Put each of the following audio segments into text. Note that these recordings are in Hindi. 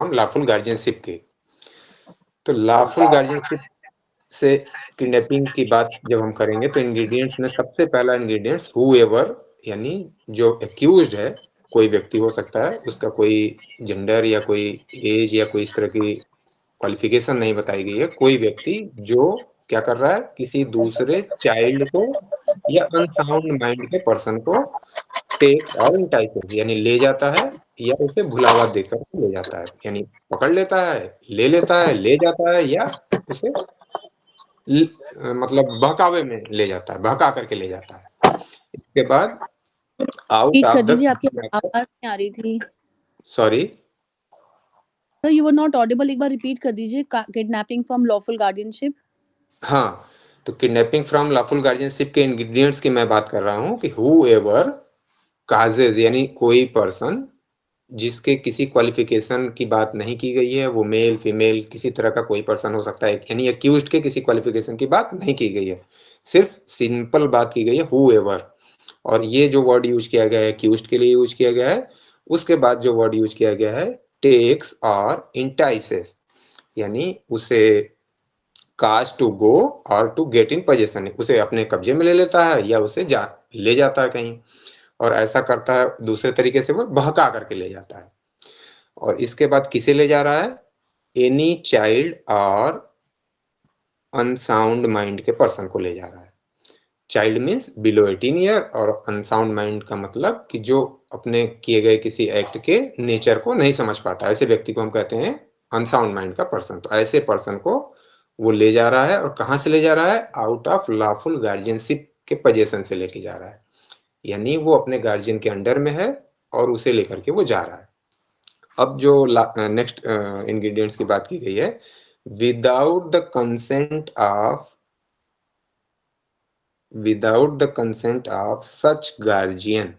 फ्रॉम लॉफुल गार्जियनशिप के। तो लॉफुल गार्जियनशिप से किडनैपिंग की बात जब हम करेंगे तो इंग्रेडिएंट्स में सबसे पहला इंग्रेडिएंट्स हूएवर, यानी जो एक्यूज्ड है, कोई व्यक्ति हो सकता है, उसका कोई जेंडर या कोई एज या कोई इस तरह की क्वालिफिकेशन नहीं बताई गई है, कोई व्यक्ति जो क्या कर रहा है, किसी दूसरे चाइल्ड को या अनसाउंड माइंड के पर्सन को टेक और इंटाइसेस यानी ले जाता है या उसे भुलावा देकर ले जाता है, यानी पकड़ लेता है, ले लेता है, ले जाता है या उसे मतलब बहकावे में ले जाता है, बहका करके ले जाता है। इसके बाद आउट रिपीट ऑफ कर द दीजिए, आपकी आवाज नहीं आ रही थी sorry sir, you were not Audible. एक बार रिपीट कर दीजिए, किडनैपिंग फ्रॉम लॉफुल गार्डियनशिप। हाँ, तो किडनैपिंग फ्रॉम लॉफुल गार्जियनशिप के इंग्रेडिएंट्स की मैं बात कर रहा हूँ कि हूएवर काजेज, यानी कोई पर्सन जिसके किसी क्वालिफिकेशन की बात नहीं की गई है, वो मेल फीमेल किसी तरह का कोई पर्सन हो सकता है, यानी एक्यूज्ड के किसी क्वालिफिकेशन की बात नहीं की गई है, सिर्फ सिंपल बात की गई है हूएवर। और ये जो वर्ड यूज किया गया है एक्यूज्ड के लिए यूज किया गया है। उसके बाद जो वर्ड यूज किया गया है टेक्स और इंटाइसेस, यानी उसे काज टू गो और टू गेट इन पोजेशन, उसे अपने कब्जे में ले लेता है या उसे ले जाता है कहीं, और ऐसा करता है दूसरे तरीके से वो बहका करके ले जाता है। और इसके बाद किसे ले जा रहा है, एनी चाइल्ड और अनसाउंड माइंड के पर्सन को ले जा रहा है। चाइल्ड मीन्स बिलो 18 ईयर और अनसाउंड माइंड का मतलब कि जो अपने किए गए किसी एक्ट के नेचर को नहीं समझ पाता, ऐसे व्यक्ति को हम कहते हैं अनसाउंड माइंड का पर्सन। तो ऐसे पर्सन को वो ले जा रहा है, और कहाँ से ले जा रहा है, आउट ऑफ लॉफुल गार्जियनशिप के पोजीशन से लेके जा रहा है, यानी वो अपने गार्जियन के अंडर में है और उसे लेकर के वो जा रहा है। अब जो नेक्स्ट इंग्रेडिएंट्स की बात की गई है, without the consent of such guardian.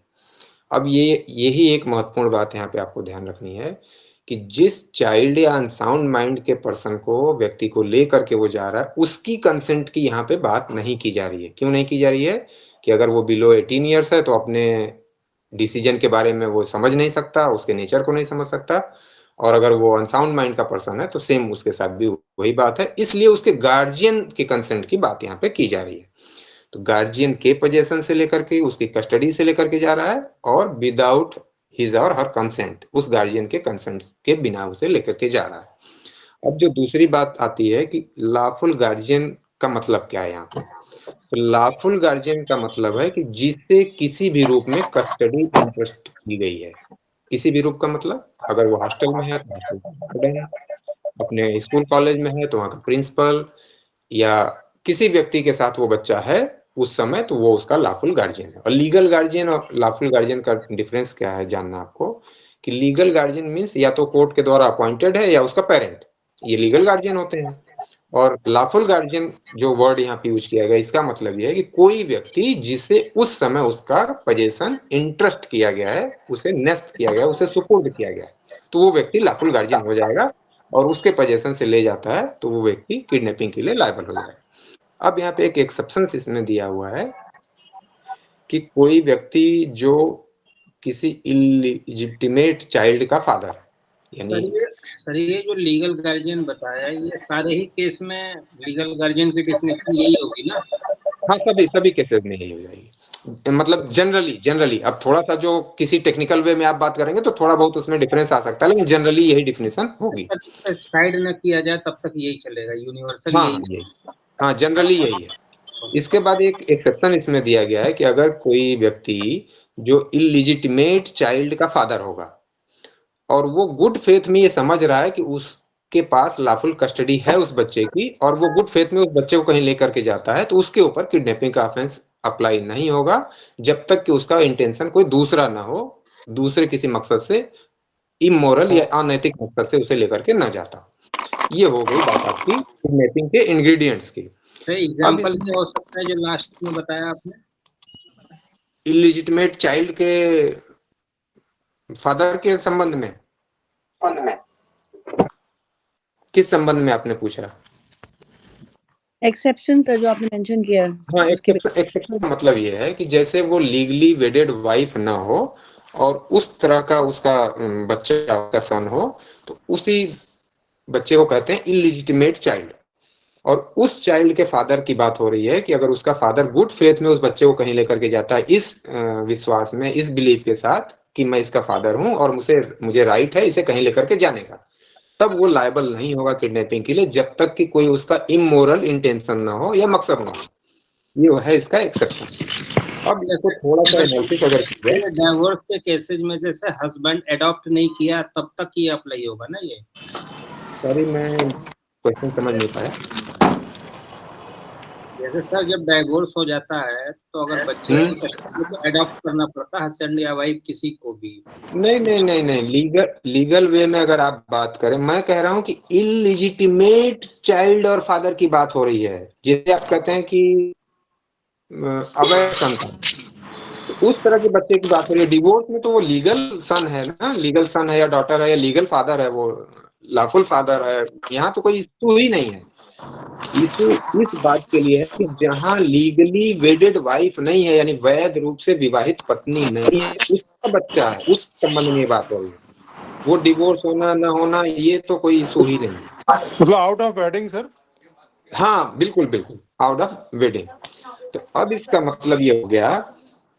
अब यही एक महत्वपूर्ण बात यहाँ पे आपको ध्यान रखनी है कि जिस चाइल्ड या अनसाउंड माइंड के पर्सन को, व्यक्ति को ले करके वो जा रहा है, उसकी कंसेंट की यहाँ पे बात नहीं की जा रही है। क्यों नहीं की जा रही है, कि अगर वो बिलो 18 ईयर्स है तो अपने डिसीजन के बारे में वो समझ नहीं सकता, उसके नेचर को नहीं समझ सकता, और अगर वो अनसाउंड माइंड का पर्सन है तो सेम उसके साथ भी वही बात है, इसलिए उसके गार्जियन के कंसेंट की बात यहाँ पे की जा रही है। तो गार्जियन के पोजीशन से लेकर के, उसकी कस्टडी से लेकर के जा रहा है, और विदाउट हिज और हर कंसेंट, उस गार्जियन के कंसेंट के बिना उसे लेकर के जा रहा है। अब जो दूसरी बात आती है कि लॉफुल गार्जियन का मतलब क्या है यहाँ पे, तो लॉफुल गार्जियन का मतलब है कि जिससे किसी भी रूप में कस्टडी इंटरेस्ट की गई है। किसी भी रूप का मतलब, अगर वो हॉस्टल में है तो हॉस्टल का वार्डन, अपने स्कूल कॉलेज में है तो वहाँ का प्रिंसिपल, या किसी व्यक्ति के साथ वो बच्चा है उस समय, तो वो उसका लॉफुल गार्जियन है। और लीगल गार्जियन और लॉफुल गार्जियन का डिफरेंस क्या है जानना आपको, कि लीगल गार्जियन मीन्स या तो कोर्ट के द्वारा अपॉइंटेड है या उसका पेरेंट, ये लीगल गार्जियन होते हैं। और लॉफुल गार्जियन जो वर्ड यहाँ पे यूज किया गया, इसका मतलब यह है कि कोई व्यक्ति जिसे उस समय उसका पोजीशन इंटरेस्ट किया गया है, उसे नेस्ट किया गया, उसे सुपुर्द किया गया है, तो वो व्यक्ति लॉफुल गार्जियन हो जाएगा, और उसके पोजीशन से ले जाता है तो वो व्यक्ति किडनैपिंग के लिए लायबल हो जाएगा। अब यहाँ पे एक एक्सेप्शन इसमें दिया हुआ है कि कोई व्यक्ति जो किसी इलिजिटिमेट चाइल्ड का फादर है, यानी सर ये जो लीगल गार्जियन बताया, ये सारे ही केस में लीगल गार्जियन की डेफिनेशन यही होगी ना? हाँ, सभी केसेस में यही हो जाएगी, मतलब जनरली। अब थोड़ा सा जो किसी टेक्निकल वे में आप बात करेंगे तो थोड़ा बहुत उसमें डिफरेंस आ सकता है, लेकिन जनरली यही डिफिनेशन होगी। साइड न किया जाए तब तक यही चलेगा, यूनिवर्सल हाँ यही। हाँ, जनरली यही है। इसके बाद एक एक्सेप्शन इसमें दिया गया है कि अगर कोई व्यक्ति जो इलिजिटिमेट चाइल्ड का फादर होगा और वो गुड फेथ में ये समझ रहा है कि उसके पास लॉफुल कस्टडी है उस बच्चे की, और वो गुड फेथ में उस बच्चे को कहीं लेकर के जाता है, तो उसके ऊपर किडनैपिंग का ऑफेंस अप्लाई नहीं होगा जब तक कि उसका इंटेंशन कोई दूसरा ना हो, दूसरे किसी मकसद से, इमोरल या अनैतिक मकसद से उसे लेकर के ना जाता। ये हो गई बात आपकी किडनैपिंग के इंग्रेडिएंट्स की। एग्जांपल क्या हो सकता है जो लास्ट में बताया आपने? इलिजिटिमेट चाइल्ड के फादर के संबंध में किस संबंध में आपने पूछा? एक्सेप्शन सर जो आपने मेंशन किया। हाँ, एक्सेप्शन का मतलब ये है कि जैसे वो लीगली वेडेड वाइफ ना हो और उस तरह का उसका बच्चा का सन हो, तो उसी बच्चे को कहते हैं इलिजिटिमेट चाइल्ड। और उस चाइल्ड के फादर की बात हो रही है कि अगर उसका फादर गुड फेथ में उस बच्चे को कहीं लेकर के जाता है, इस विश्वास में, इस बिलीफ के साथ कि मैं इसका फादर हूं और मुझे राइट है इसे कहीं लेकर के जाने का, तब वो लायबल नहीं होगा किडनैपिंग के लिए, जब तक कि कोई उसका इमोरल इंटेंशन ना हो या मकसद ना हो। ये है इसका एक्सेप्शन। अब इसको थोड़ा सा एनालिसिस अगर किया जाए, डाइवोर्स के केसेज में जैसे हस्बैंड अडॉप्ट नहीं किया तब तक ये अप्लाई होगा ना ये? सॉरी मैं क्वेश्चन समझ नहीं पाया। जैसे सर जब डाइवोर्स हो जाता है तो अगर बच्चे की कस्टडी तो अडॉप्ट करना पड़ता है हस्बैंड या वाइफ किसी को भी। नहीं, लीगल वे में अगर आप बात करें, मैं कह रहा हूं कि इलिजिटिमेट चाइल्ड और फादर की बात हो रही है, जैसे आप कहते हैं कि अवैध संतान, तो उस तरह के बच्चे की बात हो रही है। डिवोर्स में तो वो लीगल सन है ना, लीगल सन है या डॉटर है या लीगल फादर है, वो लॉफुल फादर है। यहाँ तो कोई इशू ही नहीं है। इशू इस बात के लिए है कि जहाँ लीगली वेडेड वाइफ नहीं है, यानी वैध रूप से विवाहित पत्नी नहीं है, उसका बच्चा है, उस संबंध में बात हो रही है। वो डिवोर्स होना ना होना ये तो कोई इशू ही नहीं है। मतलब आउट ऑफ वेडिंग सर? हाँ बिल्कुल आउट ऑफ वेडिंग। तो अब इसका मतलब ये हो गया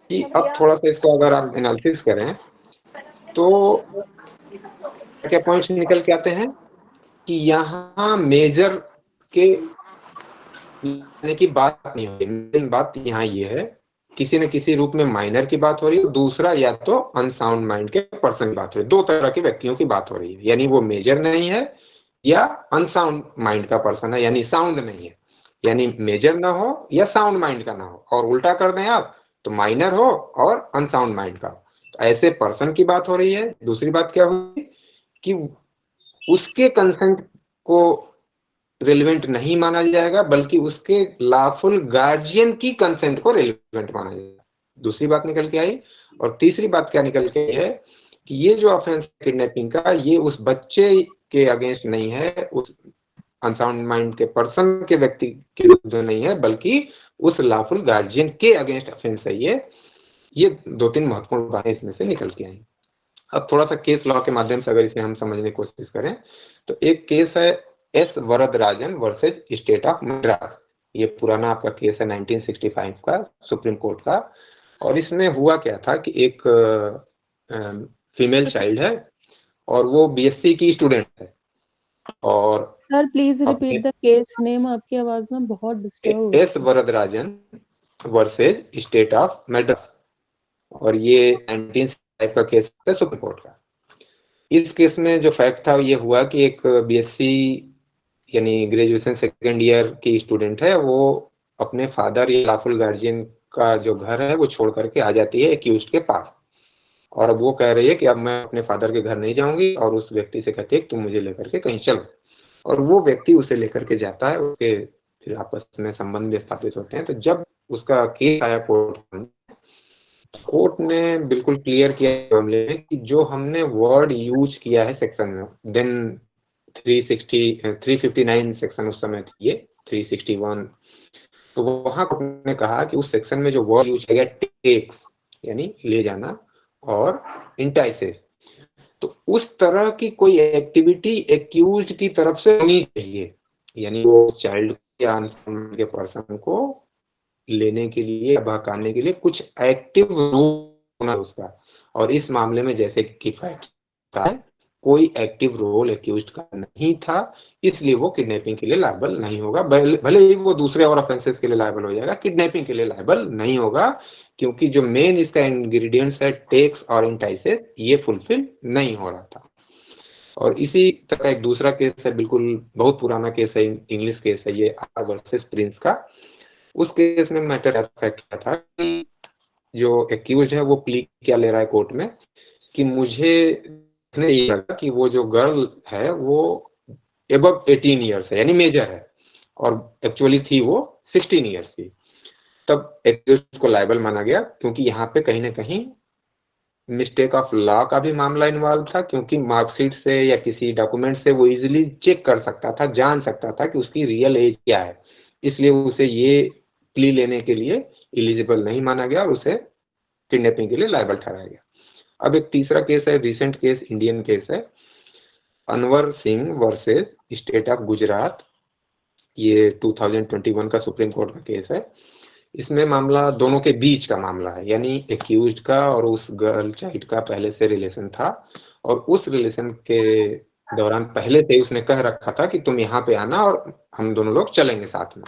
कि अब थोड़ा सा इसको अगर आप एनालिसिस करें तो क्या पॉइंट्स निकल के आते हैं कि यहाँ मेजर के लाने की बात नहीं हो रही। मेन बात यहाँ ये है, किसी न किसी रूप में माइनर की बात हो रही है, दूसरा या तो अनसाउंड माइंड के पर्सन की बात हो रही है। दो तरह के व्यक्तियों की बात हो रही है, यानी वो मेजर नहीं है या अनसाउंड माइंड का पर्सन है, यानी साउंड नहीं है, यानी मेजर ना हो या साउंड माइंड का ना हो, और उल्टा कर दें आप तो माइनर हो और अनसाउंड माइंड का। तो ऐसे पर्सन की बात हो रही है। दूसरी बात क्या हुई कि उसके कंसेंट को रेलिवेंट नहीं माना जाएगा, बल्कि उसके लॉफुल गार्जियन की कंसेंट को रेलिवेंट माना जाएगा। दूसरी बात निकल के आई। और तीसरी बात क्या निकल के है कि ये जो ऑफेंस किडनैपिंग का, ये उस बच्चे के अगेंस्ट नहीं है, उस अनसाउंड माइंड के पर्सन के व्यक्ति के विरुद्ध नहीं है, बल्कि उस लॉफुल गार्जियन के अगेंस्ट ऑफेंस है। ये दो तीन महत्वपूर्ण बातें इसमें से निकल के आई। अब थोड़ा सा केस लॉ के माध्यम से अगर इसे हम समझने की कोशिश करें तो एक केस है S Varadarajan versus state of Madras. ये पुराना आपका केस है 1965 का, सुप्रीम कोर्ट का। और इसमें हुआ क्या था कि एक फीमेल चाइल्ड है और वो बीएससी की स्टूडेंट है। और sir please repeat the case name, आपकी आवाज ना बहुत disturb. S Varadarajan versus state of Madras, और ये 1965 का केस है सुप्रीम कोर्ट का। इस केस में जो फैक्ट था ये हुआ कि एक बीएससी यानी ग्रेजुएशन सेकेंड ईयर की स्टूडेंट है, वो अपने फादर या लॉफुल गार्जियन का जो घर है वो छोड़ करके आ जाती है एक्यूज्ड के पास। और अब वो कह रही है कि अब मैं अपने फादर के घर नहीं जाऊंगी, और उस व्यक्ति से कहती है कि तुम मुझे लेकर के कहीं चलो। और वो व्यक्ति उसे लेकर के जाता है, उसके फिर आपस में संबंध स्थापित होते हैं। तो जब उसका केस आया कोर्ट ने बिल्कुल क्लियर किया मामले में कि जो हमने वर्ड यूज किया है सेक्शन में, देन 359 सेक्शन उस समय थी, ये 361, तो वहां ने कहा कि उस सेक्शन में जो वर्ड यूज किया गया टेक्स यानी ले जाना और इंटाइसेस, तो उस तरह की कोई एक्टिविटी एक्यूज्ड की तरफ से होनी चाहिए, यानी वो चाइल्ड या अनफॉर्मेड के पर्सन को लेने के लिए, बहकाने के लिए कुछ एक्टिव रोल होना उसका। और इस मामले में जैसे कि फैक्ट था, कोई एक्टिव रोल एक्यूज्ड का नहीं था, इसलिए वो किडनैपिंग के लिए लायबल नहीं होगा। भले ही वो दूसरे और ऑफेंसेस के लिए लायबल हो जाएगा, किडनैपिंग के लिए लायबल नहीं होगा, क्योंकि जो मेन इसका इंग्रेडिएंट्स है टेक्स और इंटाइसेस, ये फुलफिल नहीं हो रहा था। और इसी तरह एक दूसरा केस है, बिल्कुल बहुत पुराना केस है, इंग्लिश केस है ये, आर वर्सेस प्रिंस का। उस केस में मैटर फैक्ट क्या था कि जो एक्यूज है वो प्ली क्या ले रहा है कोर्ट में कि मुझे ये लगा कि वो जो गर्ल है वो एबव 18 ईयर्स है, यानी मेजर है, और एक्चुअली थी वो 16 ईयर्स की। तब एक्यूज को लायबल माना गया, क्योंकि यहाँ पे कहीं ना कहीं मिस्टेक ऑफ लॉ का भी मामला इन्वॉल्व था, क्योंकि मार्कशीट से या किसी डॉक्यूमेंट से वो इजीली चेक कर सकता था, जान सकता था कि उसकी रियल एज क्या है, इसलिए उसे ये प्ली लेने के लिए एलिजिबल नहीं माना गया और उसे किडनैपिंग के लिए लायबल ठहराया गया। अब एक तीसरा केस है, रिसेंट केस, इंडियन केस है, Anwar Singh versus state of Gujarat. ये 2021 का सुप्रीम कोर्ट का केस है। इसमें मामला दोनों के बीच का मामला है, यानी एक्यूज्ड का और उस गर्ल चाइल्ड का पहले से रिलेशन था, और उस रिलेशन के दौरान पहले से उसने कह रखा था कि तुम यहाँ पे आना और हम दोनों लोग चलेंगे साथ में,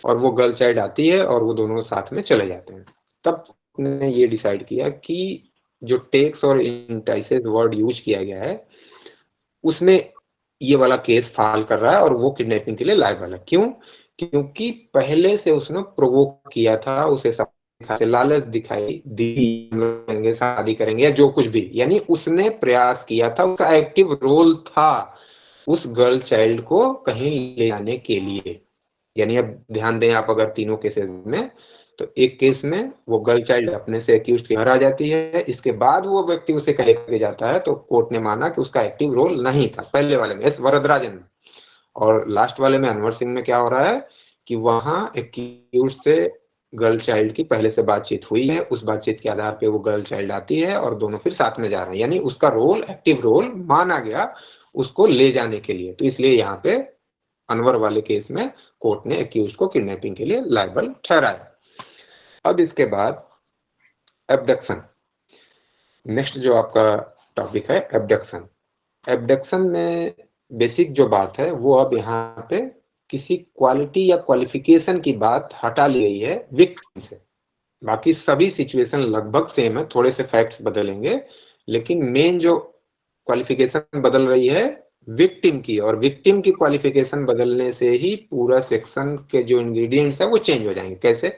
और वो गर्ल चाइल्ड आती है और वो दोनों साथ में चले जाते हैं। तब ने ये डिसाइड किया कि जो टेक्स और इंटाइसेस वर्ड यूज किया गया है उसमें ये वाला केस फाल कर रहा है और वो किडनैपिंग के लिए लायबल है। क्यों? क्योंकि पहले से उसने प्रोवोक किया था, उसे लालच दिखाई दी, हम लोग करेंगे, शादी करेंगे या जो कुछ भी, यानी उसने प्रयास किया था, उसका एक्टिव रोल था उस गर्ल चाइल्ड को कहीं ले जाने के लिए। यानी अब ध्यान दें आप, अगर तीनों केसेस में, तो एक केस में वो गर्ल चाइल्ड अपने से एक्यूज्ड के घर आ जाती है, इसके बाद वो व्यक्ति उसे कहीं लेके जाता है, तो कोर्ट ने माना कि उसका एक्टिव रोल नहीं था पहले वाले में, एस वरदराजन में। और लास्ट वाले में अनवर सिंह में क्या हो रहा है कि वहां एक्यूज्ड से गर्ल चाइल्ड की पहले से बातचीत हुई है, उस बातचीत के आधार पे वो गर्ल चाइल्ड आती है और दोनों फिर साथ में जा रहे हैं, यानी उसका रोल, एक्टिव रोल माना गया उसको ले जाने के लिए। तो इसलिए यहाँ पे अनवर वाले केस में कोर्ट ने एक्यूज को किडनैपिंग के लिए लायबल ठहराया। अब इसके बाद एब्डक्शन, नेक्स्ट जो आपका टॉपिक है एब्डक्शन। एब्डक्शन में बेसिक जो बात है वो अब यहाँ पे किसी क्वालिटी या क्वालिफिकेशन की बात हटा ली गई है विक्टिम से। बाकी सभी सिचुएशन लगभग सेम है, थोड़े से फैक्ट्स बदलेंगे, लेकिन मेन जो क्वालिफिकेशन बदल रही है विक्टिम की, और विक्टिम की क्वालिफिकेशन बदलने से ही पूरा सेक्शन के जो इंग्रेडिएंट्स है वो चेंज हो जाएंगे। कैसे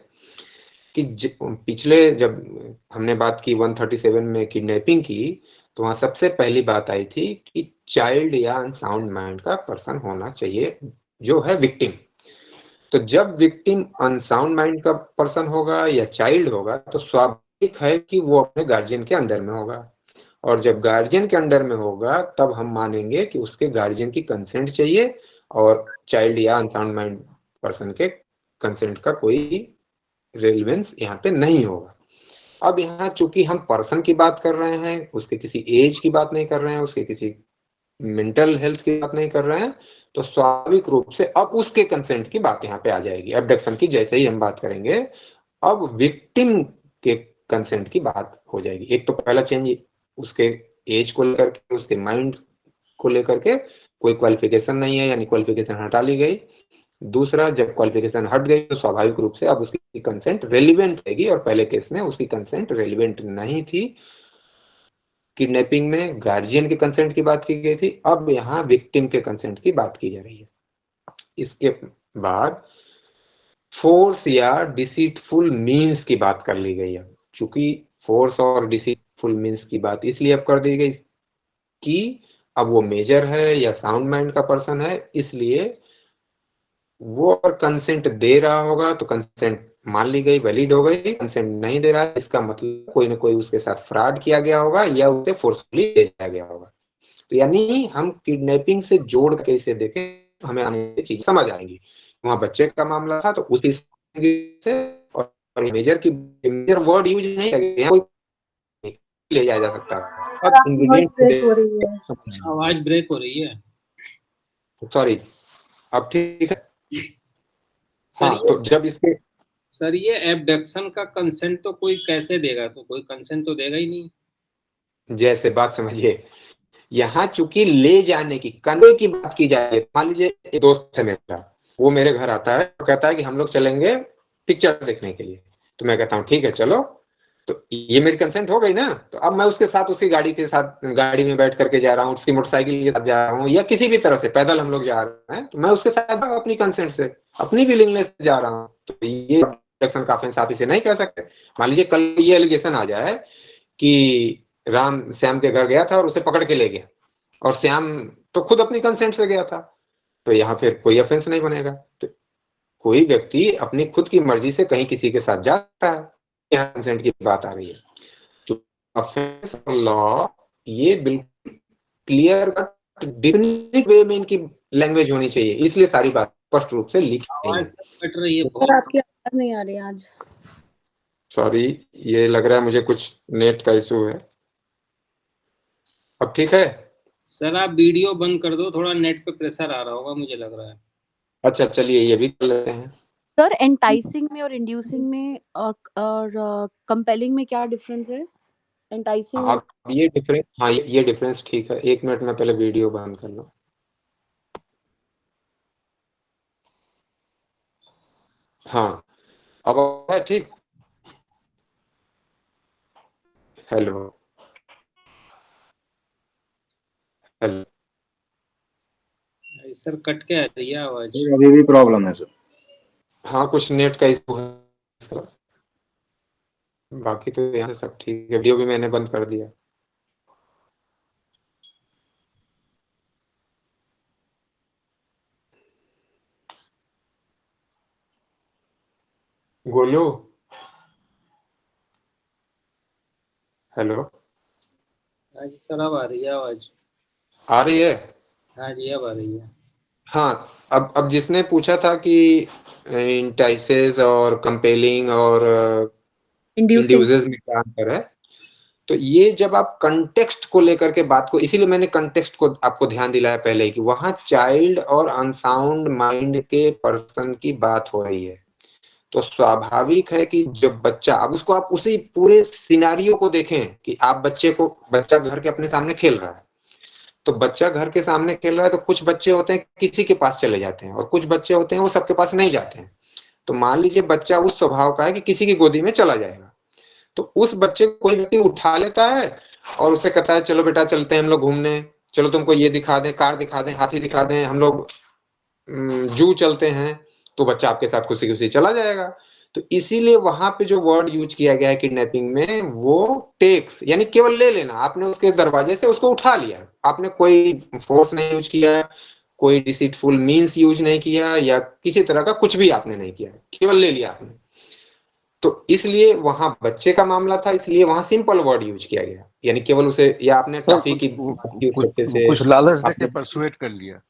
कि पिछले जब हमने बात की 137 में किडनैपिंग की, तो वहां सबसे पहली बात आई थी कि चाइल्ड या अनसाउंड माइंड का पर्सन होना चाहिए जो है विक्टिम। तो जब विक्टिम अनसाउंड माइंड का पर्सन होगा या चाइल्ड होगा तो स्वाभाविक है कि वो अपने गार्जियन के अंडर में होगा, और जब गार्जियन के अंडर में होगा तब हम मानेंगे कि उसके गार्जियन की कंसेंट चाहिए, और चाइल्ड या अनसाउंड माइंड पर्सन के कंसेंट का कोई रेलेवेंस यहाँ पे नहीं होगा। अब यहाँ चूंकि हम पर्सन की बात कर रहे हैं, उसके किसी एज की बात नहीं कर रहे हैं, उसके किसी मेंटल हेल्थ की बात नहीं कर रहे हैं, तो स्वाभाविक रूप से अब उसके कंसेंट की बात यहाँ पे आ जाएगी। एब्डक्शन की जैसे ही हम बात करेंगे अब विक्टिम के कंसेंट की बात हो जाएगी। एक तो पहला चेंज उसके एज को लेकर के, उसके माइंड को लेकर के कोई क्वालिफिकेशन नहीं है, यानी क्वालिफिकेशन हटा ली गई। दूसरा, जब क्वालिफिकेशन हट गई तो स्वाभाविक रूप से अब उसकी कंसेंट रेलिवेंट रहेगी, और पहले केस में उसकी कंसेंट रेलिवेंट नहीं थी। किडनैपिंग में गार्जियन के कंसेंट की बात की गई थी, अब यहाँ विक्टिम के कंसेंट की बात की जा रही है। इसके बाद फोर्स या डिसीटफुल मीन्स की बात कर ली गई है। चूंकि फोर्स और डिसीटफुल मीन्स की बात इसलिए अब कर दी गई कि अब वो मेजर है या साउंड माइंड का पर्सन है, इसलिए वो अगर कंसेंट दे रहा होगा तो कंसेंट मान ली गई, वैलिड हो गई। कंसेंट नहीं दे रहा है इसका मतलब कोई ना कोई उसके साथ फ्रॉड किया गया होगा या उसे फोर्सफुली ले जाया गया होगा। तो यानी हम किडनैपिंग से जोड़ के इसे देखें हमें आने की चीज समझ आएंगी। वहाँ बच्चे का मामला था तो उसी से, और मेजर वर्ड यूज नहीं किया, कोई ले जाया जा सकता है। अब इंग्रेडिएंट, आवाज ब्रेक हो रही है, सॉरी, अब ठीक है। सर हाँ, तो जब इसके सर ये एब्डक्शन का कंसेंट तो कोई कैसे देगा? तो कोई कंसेंट तो देगा ही नहीं। जैसे बात समझिए, यहाँ चूंकि ले जाने की, कन्वे की बात की जाए, मान लीजिए एक दोस्त है मेरा, वो मेरे घर आता है तो कहता है कि हम लोग चलेंगे पिक्चर देखने के लिए, तो मैं कहता हूँ ठीक है चलो, तो ये मेरी कंसेंट हो गई ना। तो अब मैं उसके साथ उसकी गाड़ी के साथ गाड़ी में बैठ करके जा रहा हूँ, उसकी मोटरसाइकिल के साथ जा रहा हूँ, या किसी भी तरह से पैदल हम लोग जा रहे हैं, तो मैं उसके साथ अपनी कंसेंट से, अपनी विलिंगनेस से जा रहा हूँ। तो ये एब्डक्शन का ऑफेंस आप इसे नहीं कह सकते। मान लीजिए कल ये एलिगेशन आ जाए कि राम श्याम के घर गया था और उसे पकड़ के ले गया, और श्याम तो खुद अपनी कंसेंट से गया था, तो यहाँ फिर कोई ऑफेंस नहीं बनेगा। तो कोई व्यक्ति अपनी खुद की मर्जी से कहीं किसी के साथ जाता है, यहाँ कंसेंट की बात आ रही है। तो ऑफेंस लॉ ये बिल्कुल क्लियर कट डिफिनिट वे में इनकी लैंग्वेज होनी चाहिए, इसलिए सारी बात स्पष्ट रूप से लिखी गई है। कट रही है सर आपकी आवाज नहीं आ रही आज। सॉरी, ये लग रहा है मुझे कुछ नेट का इशू है। अब ठीक है? सर आप वीडियो बंद कर दो, थोड़ा नेट पे प्रेशर आ रहा होगा मुझे लग रहा है। अच्छा चलिए ये भी कर लेते हैं। सर एंटाइसिंग में और इंड्यूसिंग में और कंपेलिंग में क्या डिफरेंस है? एंटाइसिंग में आप ये डिफरेंस, हाँ ये डिफरेंस ठीक है। 1 मिनट में पहले वीडियो बंद कर लो। हाँ अब है ठीक। Hello hello. सर कट के आ रही है आवाज। अभी भी प्रॉब्लम है सर। हाँ कुछ नेट का इशू है, बाकी तो यहाँ से सब ठीक है। वीडियो भी मैंने बंद कर दिया। गोलू हेलो। हाँ जी सर अब आ रही है आवाज। आ रही है? हाँ जी अब आ रही है। हाँ अब जिसने पूछा था कि इंटाइसेस और कंपेलिंग और इंड्यूसिंग। इंड्यूसेस में क्या अंतर है, तो ये जब आप कंटेक्स्ट को लेकर के बात को, इसीलिए मैंने कंटेक्स्ट को आपको ध्यान दिलाया पहले ही कि वहां चाइल्ड और अनसाउंड माइंड के पर्सन की बात हो रही है। तो स्वाभाविक है कि जब बच्चा, अब उसको आप उसी पूरे सिनारियो को देखें कि आप बच्चा घर के अपने सामने खेल रहा है, तो बच्चा घर के सामने खेल रहा है तो कुछ बच्चे होते हैं किसी के पास चले जाते हैं और कुछ बच्चे होते हैं वो सबके पास नहीं जाते हैं। तो मान लीजिए बच्चा उस स्वभाव का है कि किसी की गोदी में चला जाएगा, तो उस बच्चे को कोई व्यक्ति उठा लेता है और उसे कहता है चलो बेटा चलते हैं हम लोग घूमने, चलो तुमको ये दिखा दें, कार दिखा दें, हाथी दिखा दें, हम लोग जू चलते हैं। तो बच्चा आपके साथ खुशी खुशी चला जाएगा। तो इसीलिए वहां पे जो वर्ड यूज किया गया है किडनैपिंग में, वो टेक्स यानी केवल ले लेना। आपने उसके दरवाजे से उसको उठा लिया, आपने कोई फोर्स नहीं यूज किया, कोई डिसीटफुल मीन्स यूज नहीं किया, या किसी तरह का कुछ भी आपने नहीं किया, केवल ले लिया आपने। तो इसलिए वहां बच्चे का मामला था, इसलिए वहां सिंपल वर्ड यूज किया गया, यानी केवल उसे, या आपने सर टॉफी कुछ की बात की उस बच्चे से, कुछ लालच देके आपने, परसुएट कर लिया।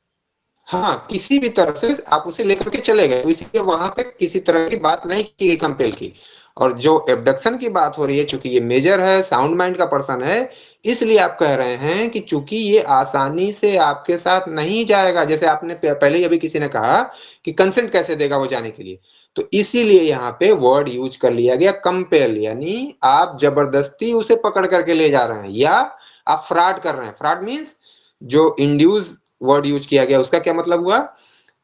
हाँ किसी भी तरह से आप उसे लेकर के चले गए, तो इसलिए वहां पे किसी तरह की बात नहीं की गई कंपेल की। और जो एबडक्शन की बात हो रही है, चूंकि ये मेजर है, साउंड माइंड का पर्सन है, इसलिए आप कह रहे हैं कि चूंकि ये आसानी से आपके साथ नहीं जाएगा, जैसे आपने पहले ही अभी किसी ने कहा कि कंसेंट कैसे देगा वो जाने के लिए, तो इसीलिए यहाँ पे वर्ड यूज कर लिया गया कंपेल, यानी आप जबरदस्ती उसे पकड़ करके ले जा रहे हैं या आप फ्रॉड कर रहे हैं। फ्रॉड मीन्स जो इंड्यूस वर्ड यूज किया गया उसका क्या मतलब हुआ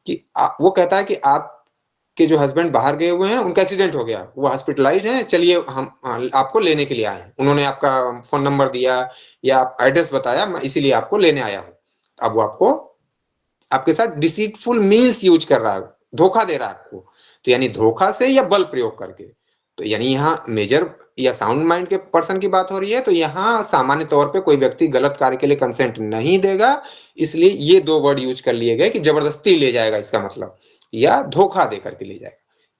कि वो कहता है कि आपके जो हस्बैंड बाहर गए हुए हैं, उनका एक्सीडेंट हो गया, वो हॉस्पिटलाइज हैं, चलिए हम आपको लेने के लिए आए हैं, उन्होंने आपका फोन नंबर दिया या एड्रेस बताया, मैं इसीलिए आपको लेने आया हूं। अब वो आपको आपके साथ डिसीटफुल मीन्स यूज कर रहा है, धोखा दे रहा है आपको। तो यानी धोखा से या बल प्रयोग करके, तो यानी यहाँ मेजर या साउंड माइंड के पर्सन की बात हो रही है, तो यहाँ सामान्य तौर पे कोई व्यक्ति गलत कार्य के लिए कंसेंट नहीं देगा। इसलिए ये दो वर्ड यूज कर लिए गए कि जबरदस्ती ले जाएगा इसका मतलब, या धोखा दे करके ले जाएगा।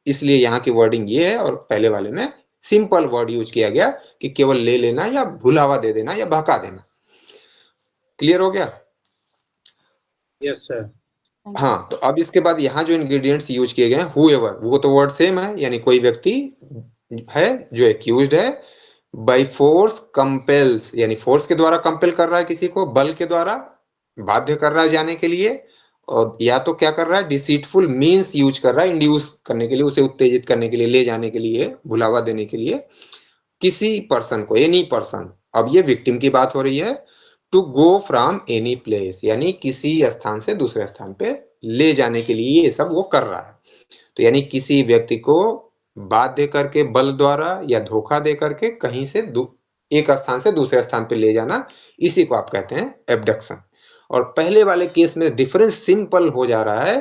इसलिए यहाँ की वर्डिंग ये है, और पहले वाले में सिंपल वर्ड यूज किया गया कि केवल ले लेना या भुलावा दे देना या बहका देना। क्लियर हो गया? Yes sir. हाँ, तो अब इसके बाद यहाँ जो इंग्रेडिएंट्स यूज किए गए हैं, हुएवर, वो तो वर्ड सेम है, यानी कोई व्यक्ति है जो एक्यूज्ड है, बाई फोर्स कंपेल्स, यानी फोर्स के द्वारा कंपेल कर रहा है किसी को, बल के द्वारा बाध्य कर रहा है जाने के लिए, और या तो क्या कर रहा है, डिसीटफुल मीन्स यूज कर रहा है इंड्यूस करने के लिए, उसे उत्तेजित करने के लिए, ले जाने के लिए, भुलावा देने के लिए किसी पर्सन को, एनी पर्सन। अब ये विक्टिम की बात हो रही है। To go from any place, यानी किसी स्थान से दूसरे स्थान पे ले जाने के लिए ये सब वो कर रहा है। तो यानी किसी व्यक्ति को बाध्य करके, बल द्वारा या धोखा दे करके कहीं से एक स्थान से दूसरे स्थान पे ले जाना, इसी को आप कहते हैं एब्डक्शन। और पहले वाले केस में डिफरेंस सिंपल हो जा रहा है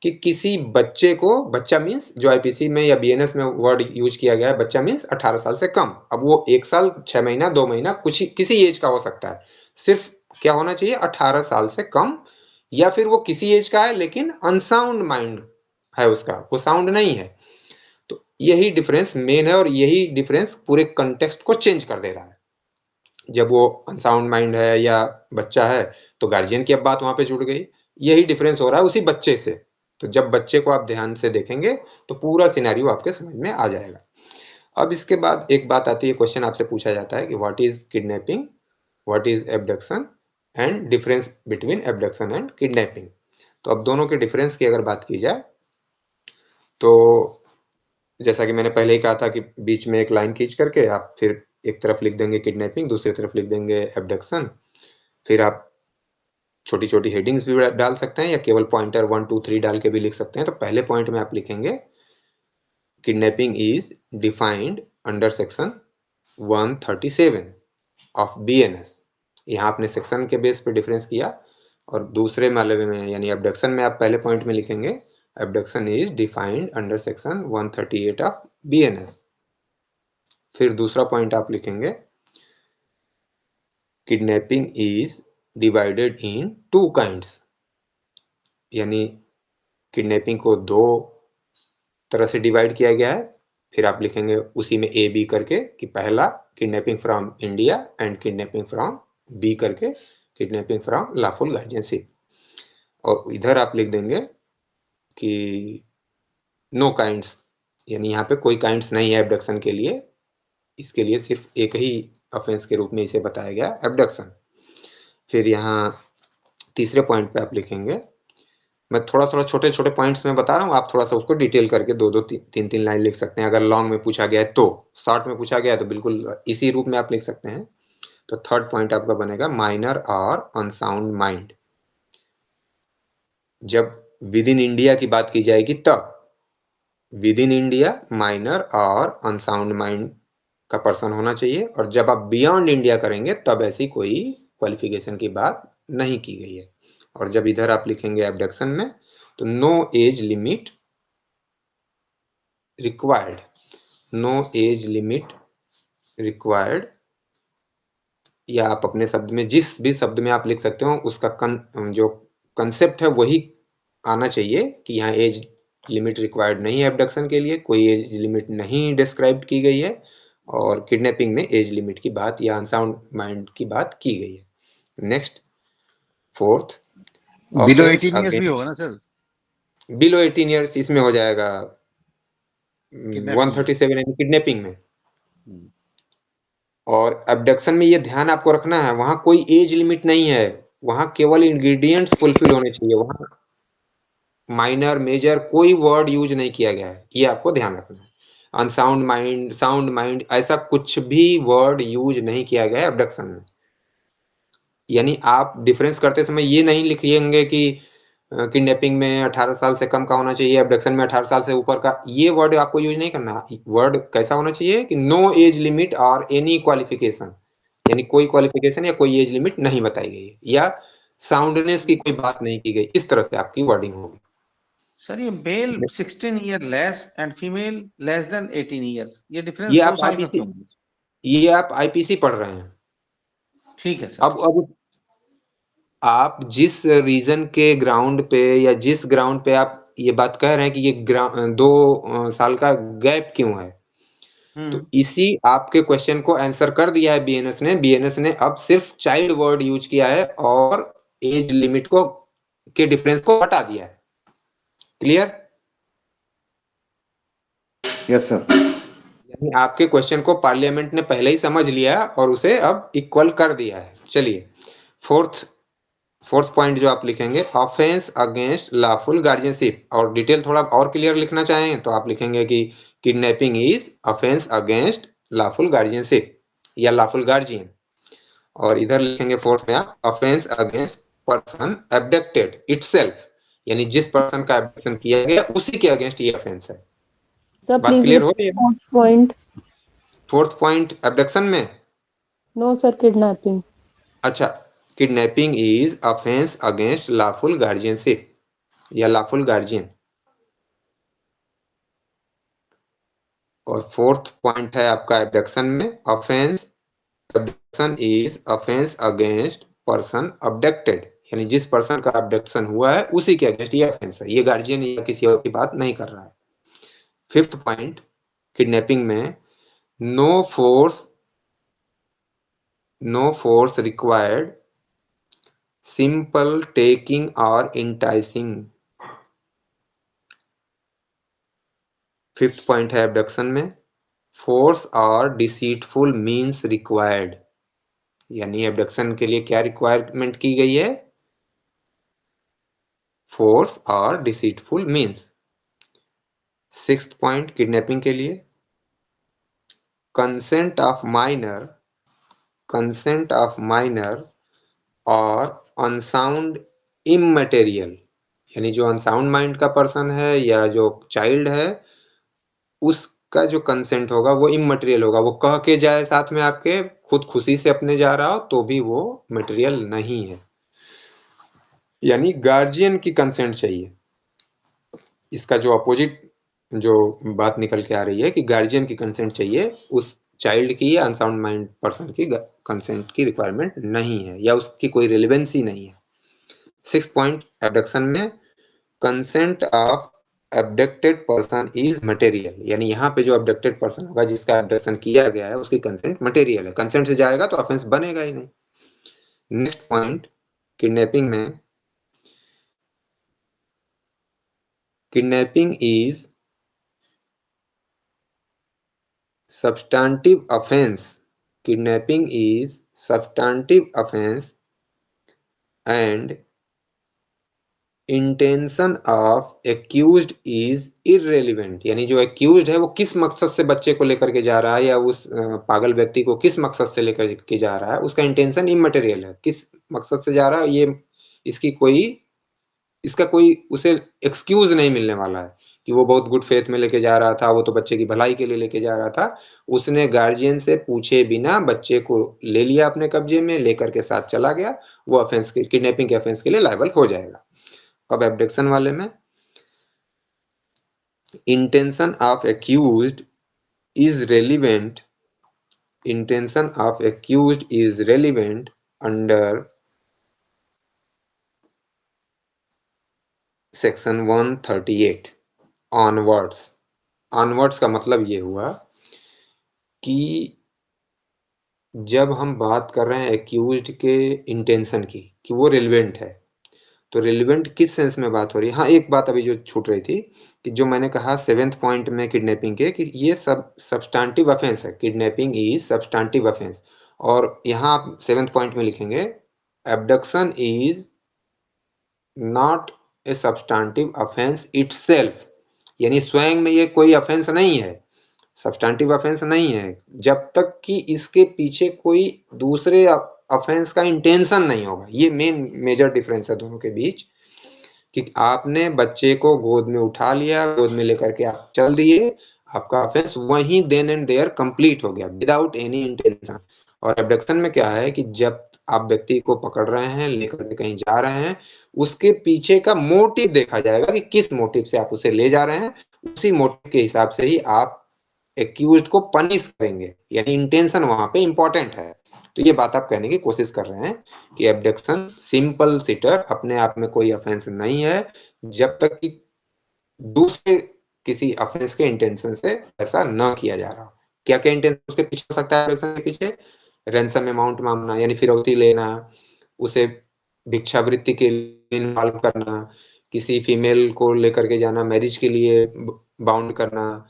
कि किसी बच्चे को, बच्चा मीन्स जो आईपीसी में या बीएनएस में वर्ड यूज किया गया है, बच्चा मीन्स 18 साल से कम। अब वो 1 साल 6 महीना 2 महीना कुछ किसी एज का हो सकता है, सिर्फ क्या होना चाहिए, 18 साल से कम, या फिर वो किसी एज का है लेकिन अनसाउंड माइंड है उसका, वो साउंड नहीं है। तो यही डिफरेंस मेन है, और यही डिफरेंस पूरे कंटेक्स्ट को चेंज कर दे रहा है। जब वो अनसाउंड माइंड है या बच्चा है, तो गार्जियन की अब बात वहां पे जुड़ गई। यही डिफरेंस हो रहा है उसी बच्चे से। तो जब बच्चे को आप ध्यान से देखेंगे तो पूरा सिनेरियो आपके समझ में आ जाएगा। अब इसके बाद एक बात आती है, क्वेश्चन आपसे पूछा जाता है कि what is kidnapping. What is abduction and difference between abduction and kidnapping. तो अब दोनों के डिफरेंस की अगर बात की जाए तो जैसा कि मैंने पहले ही कहा था कि बीच में एक लाइन खींच करके आप फिर एक तरफ लिख देंगे किडनैपिंग, दूसरी तरफ लिख देंगे एबडक्शन, फिर आप छोटी छोटी हेडिंग्स भी डाल सकते हैं या केवल पॉइंटर 1 2 3 डाल के भी लिख सकते हैं। तो पहले पॉइंट में आप लिखेंगे kidnapping is defined under section 137 of BNS। यहाँ आपने सेक्शन के बेस पे डिफरेंस किया और दूसरे मामले में यानी एबडक्शन में आप पहले पॉइंट में लिखेंगे abduction is defined under section 138 of BNS। फिर दूसरा पॉइंट आप लिखेंगे kidnapping is divided in 2 kinds, यानी किडनैपिंग को 2 तरह से डिवाइड किया गया है। फिर आप लिखेंगे उसी में A B करके कि पहला kidnapping from India and kidnapping from B करके किडनैपिंग फ्रॉम लॉफुल गार्जियनशिप। और इधर आप लिख देंगे कि नो काइंड्स, यानी यहाँ पे कोई काइंड्स नहीं है एबडक्शन के लिए, इसके लिए सिर्फ एक ही ऑफेंस के रूप में इसे बताया गया एबडक्शन। फिर यहाँ तीसरे पॉइंट पे आप लिखेंगे, मैं थोड़ा थोड़ा छोटे छोटे पॉइंट्स में बता रहा हूँ, आप थोड़ा सा उसको डिटेल करके 2 3 3 लाइन लिख सकते हैं। अगर लॉन्ग में पूछा गया है तो, शॉर्ट में पूछा गया है तो बिल्कुल इसी रूप में आप लिख सकते हैं। तो थर्ड पॉइंट आपका बनेगा माइनर और अनसाउंड माइंड। जब विद इन इंडिया की बात की जाएगी तब विद इन इंडिया माइनर और अनसाउंड माइंड का पर्सन होना चाहिए, और जब आप बियॉन्ड इंडिया करेंगे तब ऐसी कोई क्वालिफिकेशन की बात नहीं की गई है। और जब इधर आप लिखेंगे एबडक्शन में तो no age limit required, no age limit required, या आप अपने शब्द में जिस भी शब्द में आप लिख सकते हो उसका जो कंसेप्ट है वही आना चाहिए कि यहाँ एज लिमिट रिक्वायर्ड नहीं है एबडक्शन के लिए, कोई एज लिमिट नहीं डिस्क्राइब की गई है, और किडनैपिंग में एज लिमिट की बात या अनसाउंड माइंड की बात की गई है। नेक्स्ट फोर्थ, बिलो 18 ईयर्स भी होगा ना सर? बिलो 18 ईयर्स इसमें हो जाएगा Kidnapping 137 यानी किडनैपिंग में। हम्म, और एबडक्शन में ये ध्यान आपको रखना है, वहां कोई एज लिमिट नहीं है, वहां केवल इंग्रेडिएंट्स फुलफिल होने चाहिए, वहां माइनर मेजर कोई वर्ड यूज नहीं किया गया है, ये आपको ध्यान रखना है। अनसाउंड माइंड, साउंड माइंड, ऐसा कुछ भी वर्ड यूज नहीं किया गया है एबडक्शन में। यानी आप डिफरेंस करते समय ये नहीं लिखिएंगे कि किडनैपिंग में 18 साल से कम का होना चाहिए, एबडक्शन में 18 साल से ऊपर का, ये वर्ड आपको यूज नहीं करना। वर्ड कैसा होना चाहिए कि नो एज लिमिट और एनी क्वालिफिकेशन, यानी कोई क्वालिफिकेशन या कोई एज लिमिट नहीं बताई गई है, या साउंडनेस की कोई बात नहीं की गई, इस तरह से आपकी वर्डिंग होगी। सर ये male 16 year less and female less than 18 years, ये डिफरेंस ये 2 आप साल का आईपीसी, क्यों? ये आप आईपीसी पढ़ रहे हैं। ठीक है सर। अब आप जिस रीजन के ग्राउंड पे या जिस ग्राउंड पे आप ये बात कह रहे हैं कि ये 2 साल का गैप क्यों है, तो इसी आपके क्वेश्चन को आंसर कर दिया है बीएनएस ने। बीएनएस ने अब सिर्फ चाइल्ड वर्ड यूज किया है और एज लिमिट को के डिफरेंस को हटा दिया है। क्लियर? Yes sir. यानी आपके क्वेश्चन को पार्लियामेंट ने पहले ही समझ लिया और उसे अब इक्वल कर दिया है। चलिए फोर्थ पॉइंट जो आप लिखेंगे, ऑफेंस अगेंस्ट लॉफुल गार्जियनशिप, और डिटेल थोड़ा और क्लियर लिखना चाहें तो आप लिखेंगे कि kidnapping is offence against lawful guardianship या लॉफुल गार्जियन, और इधर लिखेंगे फोर्थ में आप ऑफेंस अगेंस्ट पर्सन एब्डक्टेड इटसेल्फ, यानी जिस पर्सन का एब्डक्शन किया गया उसी के अगेंस्ट ये ऑफेंस है। सर बात प्लीज क्लियर हो रही है? Fourth point. Fourth point abduction में, नो सर, किडनैपिंग। अच्छा, kidnapping is offence against lawful guardianship या लॉफुल गार्जियन। और फोर्थ पॉइंट है आपका एब्डक्शन में, offence abduction is offence against person abducted, यानी जिस पर्सन का अबडक्शन हुआ है उसी के अगेंस्ट ये ऑफेंस है, ये गार्जियन या किसी और की बात नहीं कर रहा है। फिफ्थ पॉइंट, किडनैपिंग में no force required, simple taking और इंटाइसिंग। फिफ्थ पॉइंट है एबडक्शन में, फोर्स और डिसीटफुल मीन्स रिक्वायर्ड, यानी एब्डक्शन के लिए क्या रिक्वायरमेंट की गई है? फोर्स और deceitful means. 6th point kidnapping के लिए कंसेंट ऑफ माइनर और अनसाउंड इमटेरियल, यानी जो अनसाउंड माइंड का पर्सन है या जो चाइल्ड है उसका जो कंसेंट होगा वो इमटेरियल होगा। वो कह के जाए साथ में आपके, खुद खुशी से अपने जा रहा हो तो भी वो मटेरियल नहीं है, यानी गार्जियन की कंसेंट चाहिए। इसका जो अपोजिट जो बात निकल के आ रही है कि गार्जियन की कंसेंट चाहिए, उस चाइल्ड की या अनसाउंड माइंड पर्सन की कंसेंट की रिक्वायरमेंट नहीं है या उसकी कोई रिलेवेंसी नहीं है। 6th पॉइंट एब्डक्शन में consent of abducted person is material, यानी यहाँ पे जो एब्डक्टेड पर्सन होगा जिसका एब्डक्शन किया गया है उसकी कंसेंट मटेरियल है। कंसेंट से जाएगा तो ऑफेंस बनेगा ही नहीं। नेक्स्ट पॉइंट किडनैपिंग में kidnapping is substantive offense. Kidnapping is substantive offense and intention of accused is irrelevant, यानी जो accused है वो किस मकसद से बच्चे को लेकर के जा रहा है या उस पागल व्यक्ति को किस मकसद से लेकर के जा रहा है, उसका इंटेंशन इमटेरियल है। किस मकसद से जा रहा है ये इसका कोई उसे एक्सक्यूज नहीं मिलने वाला है कि वो बहुत गुड फेथ में लेके जा रहा था, वो तो बच्चे की भलाई के लिए लेके जा रहा था। उसने गार्जियन से पूछे बिना बच्चे को ले लिया अपने कब्जे में, लेकर के साथ चला गया, वो ऑफेंस के किडनैपिंग के ऑफेंस के लिए लायबल हो जाएगा। अब एब्डक्शन वाले में intention of accused is relevant, intention of accused is relevant under section 138 onwards का मतलब ये हुआ कि जब हम बात कर रहे हैं एक्यूज्ड के इंटेंशन की कि वो रिलेवेंट है, तो रिलेवेंट किस सेंस में बात हो रही है? हाँ, एक बात अभी जो छूट रही थी कि जो मैंने कहा 7th पॉइंट में किडनैपिंग के कि ये सब सब्सटेंटिव ऑफेंस है, किडनैपिंग इज सब्सटेंटिव ऑफेंस। और यहाँ आप 7th पॉइंट में लिखेंगे abduction is not a substantive offence itself, यानी स्वयं में ये कोई ऑफेंस नहीं है, सब्सटेंटिव ऑफेंस नहीं है जब तक कि इसके पीछे कोई दूसरे ऑफेंस का इंटेंशन नहीं होगा। ये मेजर डिफरेंस है दोनों के बीच कि आपने बच्चे को गोद में उठा लिया, गोद में लेकर के आप चल दिए, आपका ऑफेंस वहीं देन एंड देयर कंप्लीट हो गया विदाउट एनी इंटेंशन। और एब्डक्शन में क्या है कि जब आप व्यक्ति को पकड़ रहे हैं, लेकर के कहीं जा रहे हैं, उसके पीछे का मोटिव देखा जाएगा कि किस मोटिव से आप उसे ले जा रहे हैं, उसी मोटिव के हिसाब से ही आप एक्यूज्ड को पनिश करेंगे, यानी इंटेंशन वहां पे इंपॉर्टेंट है। तो ये बात आप कहने की कोशिश कर रहे हैं कि एब्डक्शन सिंपल सिटर अपने आप में कोई ऑफेंस नहीं है जब तक कि दूसरे किसी ऑफेंस के इंटेंशन से ऐसा न किया जा रहा। क्या क्या इंटेंशन उसके पीछे हो सकता है? एब्डक्शन के पीछे रैंसम अमाउंट मांगना, यानी फिरौती लेना, उसे भिक्षावृत्ति के लिए इन्वॉल्व करना, किसी फीमेल को लेकर के जाना, मैरिज के लिए बाउंड करना,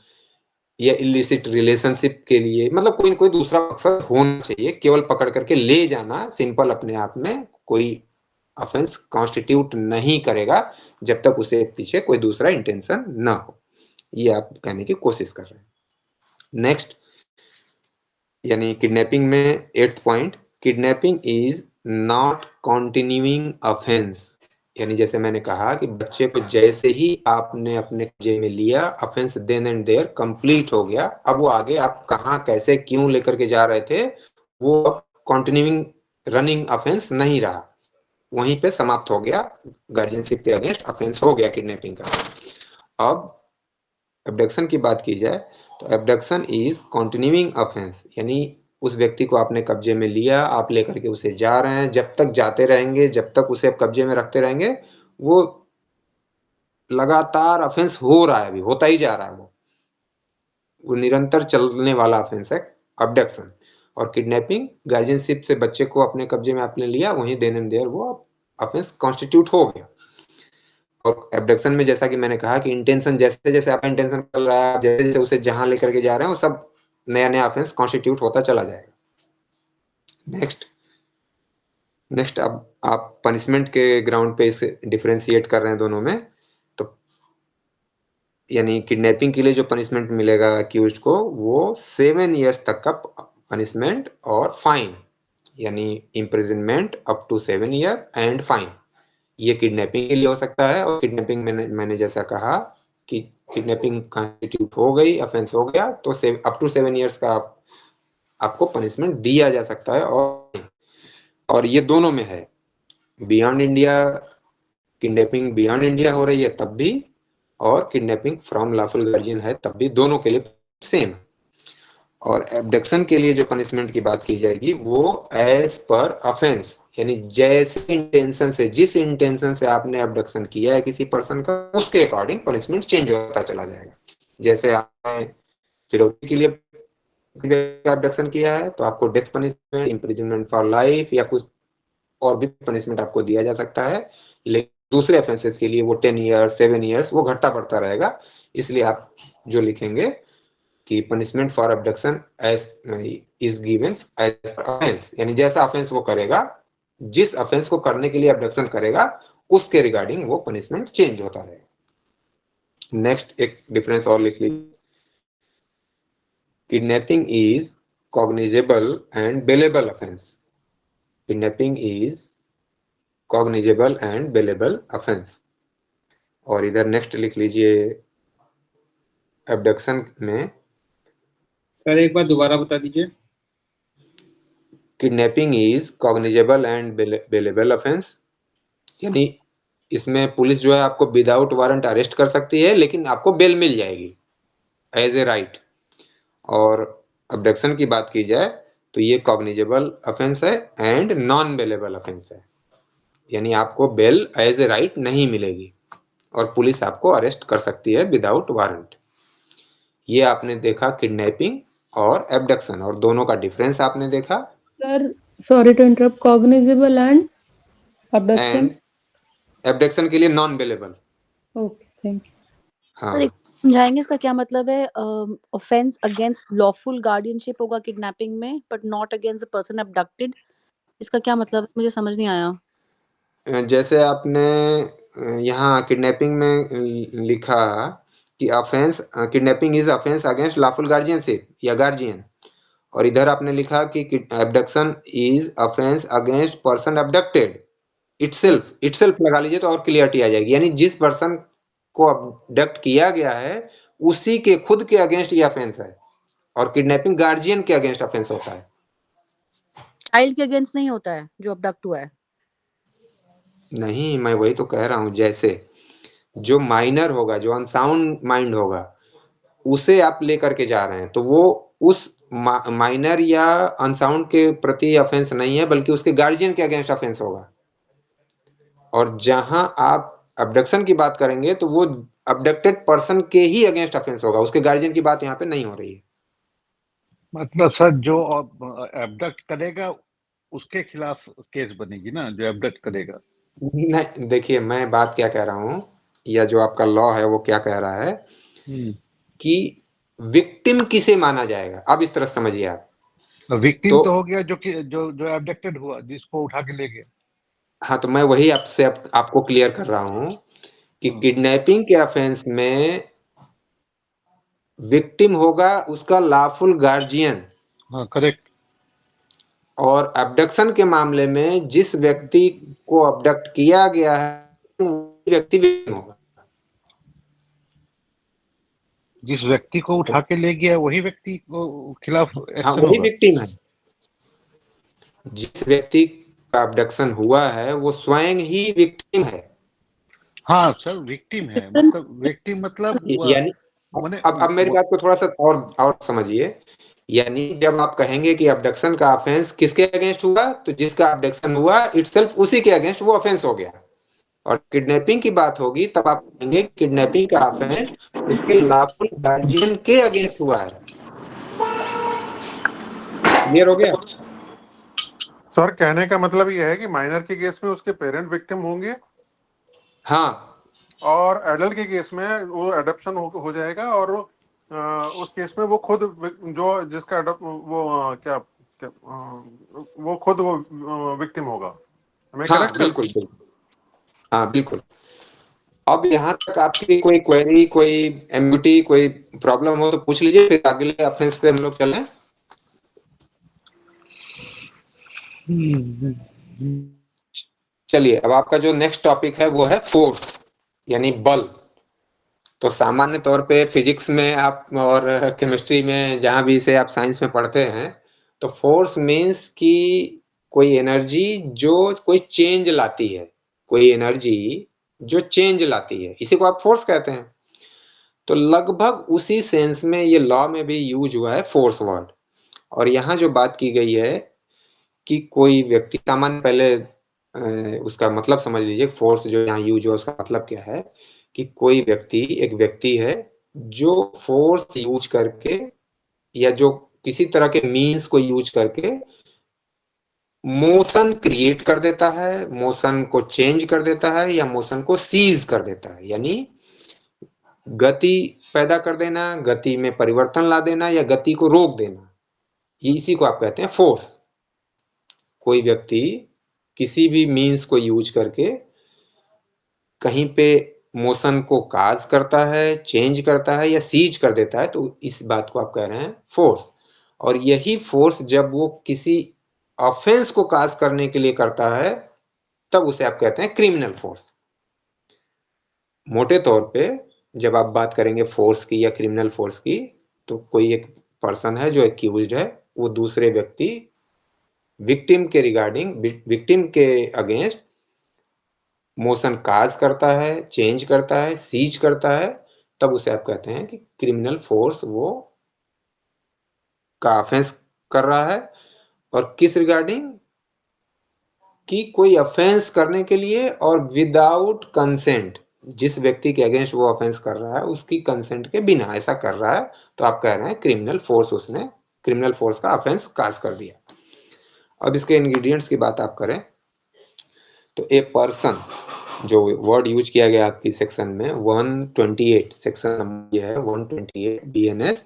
या इलिसिट रिलेशनशिप के लिए, मतलब कोई न कोई दूसरा मकसद होना चाहिए। केवल पकड़ करके ले जाना सिंपल अपने आप में कोई ऑफेंस कॉन्स्टिट्यूट नहीं करेगा जब तक उसे पीछे कोई दूसरा इंटेंशन ना हो। ये आप कहने की कोशिश कर रहे हैं। नेक्स्ट, यानी किडनैपिंग में 8th point, kidnapping is not continuing offence, यानी जैसे मैंने कहा कि बच्चे को जैसे ही आपने अपने कब्जे में लिया, offence then and there complete हो गया। अब वो आगे आप कहाँ, कैसे, क्यों लेकर के जा रहे थे, वो कंटिन्यूइंग रनिंग ऑफेंस नहीं रहा, वहीं पे समाप्त हो गया, गार्जियनशिप के अगेंस्ट ऑफेंस हो गया किडनैपिंग का। अब एब्डक्शन की बात की जाए तो एब्डक्शन इज कंटिन्यूइंग ऑफेंस, यानी उस व्यक्ति को आपने कब्जे में लिया, आप लेकर के उसे जा रहे हैं, जब तक जाते रहेंगे, जब तक उसे आप कब्जे में रखते रहेंगे, वो लगातार ऑफेंस हो रहा है, अभी होता ही जा रहा है, वो निरंतर चलने वाला ऑफेंस है अब्डक्शन। और किडनैपिंग, गार्जियनशिप से बच्चे को अपने कब्जे में आपने लिया, वहीं देन एंड देयर वो ऑफेंस कॉन्स्टिट्यूट हो गया। और एब्डक्शन में जैसा कि मैंने कहा कि इंटेंशन, जैसे जैसे आपका इंटेंशन कर रहा है, जैसे जैसे उसे जहां लेकर के जा रहे हैं, वो सब नया नया ऑफेंस कॉन्स्टिट्यूट होता चला जाएगा। नेक्स्ट, नेक्स्ट, अब आप पनिशमेंट के ग्राउंड पे इसे डिफरेंशिएट कर रहे हैं दोनों में, तो यानी किडनैपिंग के लिए जो पनिशमेंट मिलेगा अक्यूज्ड को, वो 7 इयर्स तक का पनिशमेंट और फाइन, यानी imprisonment up to 7 year and fine. ये किडनैपिंग के लिए हो सकता है। और किडनैपिंग मैंने जैसा कहा कि किडनैपिंग कॉन्स्टिट्यूट हो गई, ऑफेंस हो गया, तो अप टू 7 इयर्स का आपको पनिशमेंट दिया जा सकता है। और ये दोनों में है, beyond India, kidnapping beyond India हो रही है तब भी, और किडनैपिंग फ्रॉम लॉफुल गार्जियन है तब भी, दोनों के लिए सेम। और एब्डक्शन के लिए जो पनिशमेंट की बात की जाएगी वो एज पर ऑफेंस, यानी जैसे इंटेंशन से, जिस इंटेंशन से आपने एब्डक्शन किया है किसी पर्सन का, उसके अकॉर्डिंग पनिशमेंट चेंज होता चला जाएगा। जैसे आपने फिरौती के लिए एब्डक्शन किया है तो आपको death punishment, imprisonment for life या कुछ और भी पनिशमेंट आपको दिया जा सकता है। लेकिन दूसरे ऑफेंसेस के लिए वो 10 ईयर्स, 7 ईयर्स वो घटता बढ़ता रहेगा। इसलिए आप जो लिखेंगे कि punishment for abduction as is given as offence, यानी जैसा ऑफेंस वो करेगा, जिस ऑफेंस को करने के लिए अबडक्शन करेगा, उसके रिगार्डिंग वो पनिशमेंट चेंज होता रहेगा। नेक्स्ट एक डिफरेंस और लिख लीजिए, kidnapping is cognizable and bailable offence. Kidnapping is cognizable and bailable offence. और इधर नेक्स्ट लिख लीजिए, एब्डक्शन में सर एक बार दोबारा बता दीजिए। Kidnapping is cognizable and bailable offence, यानी इसमें पुलिस जो है आपको विदाउट वारंट अरेस्ट कर सकती है, लेकिन आपको बेल मिल जाएगी एज ए राइट। और अबडक्शन की बात की जाए तो ये कॉग्निजेबल ऑफेंस है एंड नॉन बेलेबल ऑफेंस है, यानी आपको बेल एज ए राइट नहीं मिलेगी और पुलिस आपको अरेस्ट कर सकती है विदाउट वारंट। ये आपने देखा किडनैपिंग और एब्डक्शन, और दोनों का डिफरेंस आपने देखा। Sir sorry to interrupt, cognizable and abduction? And abduction के लिए non bailable. Okay, thank you. हाँ, सर एक समझाएंगे इसका क्या मतलब है? ऑफेंस अगेंस्ट लॉफुल गार्डियनशिप होगा किडनैपिंग में, but not against the person abducted. इसका क्या मतलब है? मुझे समझ नहीं आया। जैसे आपने यहाँ किडनैपिंग में लिखा कि offence, kidnapping is offence against lawful guardianship या गार्जियन, और इधर आपने लिखा कि abduction is offence against person abducted itself. Itself लगा लीजिए तो और क्लियरिटी आ जाएगी, यानी जिस पर्सन को अबडक्ट किया गया है उसी के खुद के अगेंस्ट ये ऑफेंस है, और किडनैपिंग गार्जियन के अगेंस्ट ऑफेंस होता है। चाइल्ड के अगेंस्ट नहीं होता है जो अबडक्ट हुआ है। नहीं, मैं वही तो कह रहा हूँ, जैसे जो माइनर होगा, जो अनसाउंड माइंड होगा, उसे आप लेकर के जा रहे हैं तो वो उस माइनर या अनसाउंड के प्रति ऑफेंस नहीं है, बल्कि उसके गार्जियन के अगेंस्ट ऑफेंस होगा। और जहां आप अबडक्शन की बात करेंगे तो वो अबडक्टेड पर्सन के ही अगेंस्ट ऑफेंस होगा, उसके गार्जियन की बात यहाँ पे नहीं हो रही है। मतलब सर जो एबडक्ट करेगा उसके खिलाफ केस बनेगी ना, जो एबडक्ट करेगा। नहीं, देखिए मैं बात क्या कह रहा हूँ, या जो आपका लॉ है वो क्या कह रहा है कि विक्टिम किसे माना जाएगा। अब इस तरह समझिए आप, विक्टिम तो हो गया जो कि जो एबडक्टेड हुआ, जिसको उठा के ले गया। हाँ, तो मैं वही आपसे आपको क्लियर कर रहा हूँ कि किडनैपिंग के ऑफेंस में विक्टिम होगा उसका लॉफुल गार्जियन। हाँ, करेक्ट। और अबडक्शन के मामले में जिस व्यक्ति को अबडक्ट किया गया है वो व्यक्ति विक्टिम होगा। जिस व्यक्ति को उठा के ले गया वही व्यक्ति को खिलाफ हाँ, एक्शन वही होगा। विक्टिम है। जिस व्यक्ति का अबडक्शन हुआ है वो स्वयं ही विक्टिम है। हाँ सर, विक्टिम है, मतलब विक्टिम मतलब यानी अब मेरी बात को थोड़ा सा और समझिए, यानी जब आप कहेंगे कि अबडक्शन का ऑफेंस किसके अगेंस्ट हुआ, तो जिसका अबडक्शन हुआ इटसेल्फ उसी के अगेंस्ट वो ऑफेंस हो गया। और किडनैपिंग की बात होगी तब आप कहेंगे किडनैपिंग का ऑफेंस उसके लॉफुल गार्जियन के अगेंस्ट हुआ है। क्लियर हो गया? सर कहने का मतलब ये है कि माइनर के केस में उसके पेरेंट विक्टिम होंगे, हाँ, और एडल्ट के केस में वो एडॉप्शन हो जाएगा, और उस केस में वो खुद जो जिसका वो क्या, क्या वो खुद वो विक्टिम होगा। मैं हाँ करेक्ट सर? बिल्कुल बिल्कुल, हाँ बिल्कुल। अब यहाँ तक आपकी कोई क्वेरी, कोई एम्बिटी, कोई प्रॉब्लम हो तो पूछ लीजिए, फिर अगले ऑफेंस पे हम लोग चलें। चलिए, अब आपका जो नेक्स्ट टॉपिक है वो है फोर्स, यानी बल। तो सामान्य तौर पे फिजिक्स में आप और केमिस्ट्री में, जहां भी इसे आप साइंस में पढ़ते हैं, तो फोर्स मीन्स कि कोई एनर्जी जो कोई चेंज लाती है, कोई एनर्जी जो चेंज लाती है, इसी को आप फोर्स कहते हैं। तो लगभग उसी सेंस में ये लॉ में भी यूज हुआ है फोर्स वर्ड। और यहाँ जो बात की गई है कि कोई व्यक्ति, सामान्य पहले उसका मतलब समझ लीजिए, फोर्स जो यहाँ यूज हुआ उसका मतलब क्या है कि कोई व्यक्ति, एक व्यक्ति है जो फोर्स यूज करके या जो किसी तरह के मीन्स को यूज करके मोशन क्रिएट कर देता है, मोशन को चेंज कर देता है, या मोशन को सीज कर देता है, यानी गति पैदा कर देना, गति में परिवर्तन ला देना, या गति को रोक देना, इसी को आप कहते हैं फोर्स। कोई व्यक्ति किसी भी मीन्स को यूज करके कहीं पे मोशन को काज करता है, चेंज करता है, या सीज कर देता है, तो इस बात को आप कह रहे हैं फोर्स। और यही फोर्स जब वो किसी ऑफेंस को काज करने के लिए करता है, तब उसे आप कहते हैं क्रिमिनल फोर्स। मोटे तौर पे जब आप बात करेंगे फोर्स की या क्रिमिनल फोर्स की, तो कोई एक पर्सन है जो एक्यूज्ड है, वो दूसरे व्यक्ति, विक्टिम के रिगार्डिंग, विक्टिम के अगेंस्ट मोशन काज करता है, चेंज करता है, सीज करता है, तब उसे आप कहते हैं कि क्रिमिनल फोर्स वो का ऑफेंस कर रहा है। और किस रिगार्डिंग? कि कोई ऑफेंस करने के लिए और विदाउट कंसेंट, जिस व्यक्ति के अगेंस्ट वो ऑफेंस कर रहा है उसकी कंसेंट के बिना ऐसा कर रहा है, तो आप कह रहे हैं क्रिमिनल फोर्स, उसने क्रिमिनल फोर्स का ऑफेंस काज कर दिया। अब इसके इंग्रेडिएंट्स की बात आप करें तो ए पर्सन, जो वर्ड यूज किया गया आपकी सेक्शन में 128, सेक्शन नंबर है 128 BNS,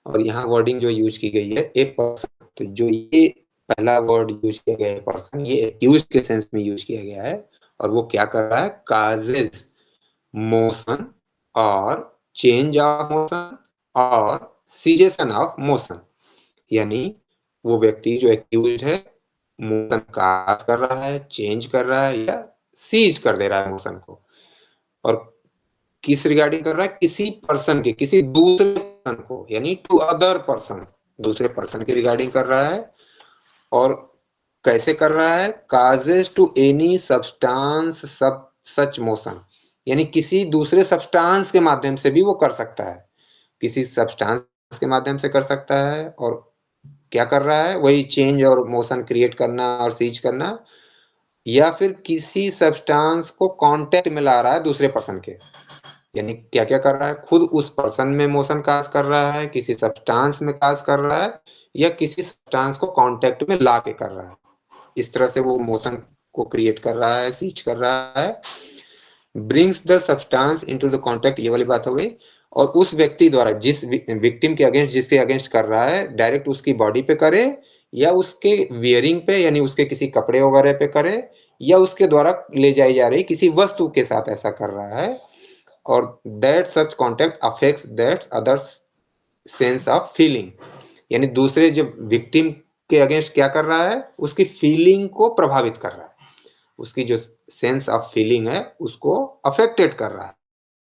और यहाँ वर्डिंग जो यूज की गई है ए पर्सन, तो जो ये पहला वर्ड यूज किया गया है पर्सन, ये एक्यूज के सेंस में यूज किया गया है, और वो क्या कर रहा है? काजेज मोशन और चेंज ऑफ मोशन और सीजेशन ऑफ मोशन, यानी वो व्यक्ति जो एक्यूज है मोशन काज कर रहा है, चेंज कर रहा है, या सीज कर दे रहा है मोशन को। और किस रिगार्डिंग कर रहा है? किसी पर्सन के, किसी दूसरे पर्सन को, यानी टू अदर पर्सन, दूसरे पर्सन के रिगार्डिंग कर रहा है। और कैसे कर रहा है? Causes to any substance such motion, यानी किसी दूसरे सब्सटेंस के माध्यम से भी वो कर सकता है, किसी सब्सटेंस के माध्यम से कर सकता है। और क्या कर रहा है? वही चेंज और मोशन क्रिएट करना और सीज करना, या फिर किसी सब्सटेंस को कांटेक्ट में ला रहा है दूसरे पर्सन के, यानी क्या क्या कर रहा है? खुद उस पर्सन में मोशन काज कर रहा है, किसी सब्सटेंस में काज कर रहा है, या किसी सब्सटेंस को कांटेक्ट में ला के कर रहा है। इस तरह से वो मोशन को क्रिएट कर रहा है, सीच कर रहा है। Brings the substance into the contact, ये वाली बात हो गई। और उस व्यक्ति द्वारा, जिस विक्टिम के अगेंस्ट, जिसके अगेंस्ट कर रहा है, डायरेक्ट उसकी बॉडी पे करे, या उसके वियरिंग पे, यानी उसके किसी कपड़े वगैरह पे करे, या उसके द्वारा ले जाई जा रही किसी वस्तु के साथ ऐसा कर रहा है। और that such contact affects that other sense of feeling, यानी दूसरे जो विक्टिम के अगेंस्ट क्या कर रहा है, उसकी फीलिंग को प्रभावित कर रहा है, उसकी जो सेंस ऑफ फीलिंग है उसको अफेक्टेड कर रहा है।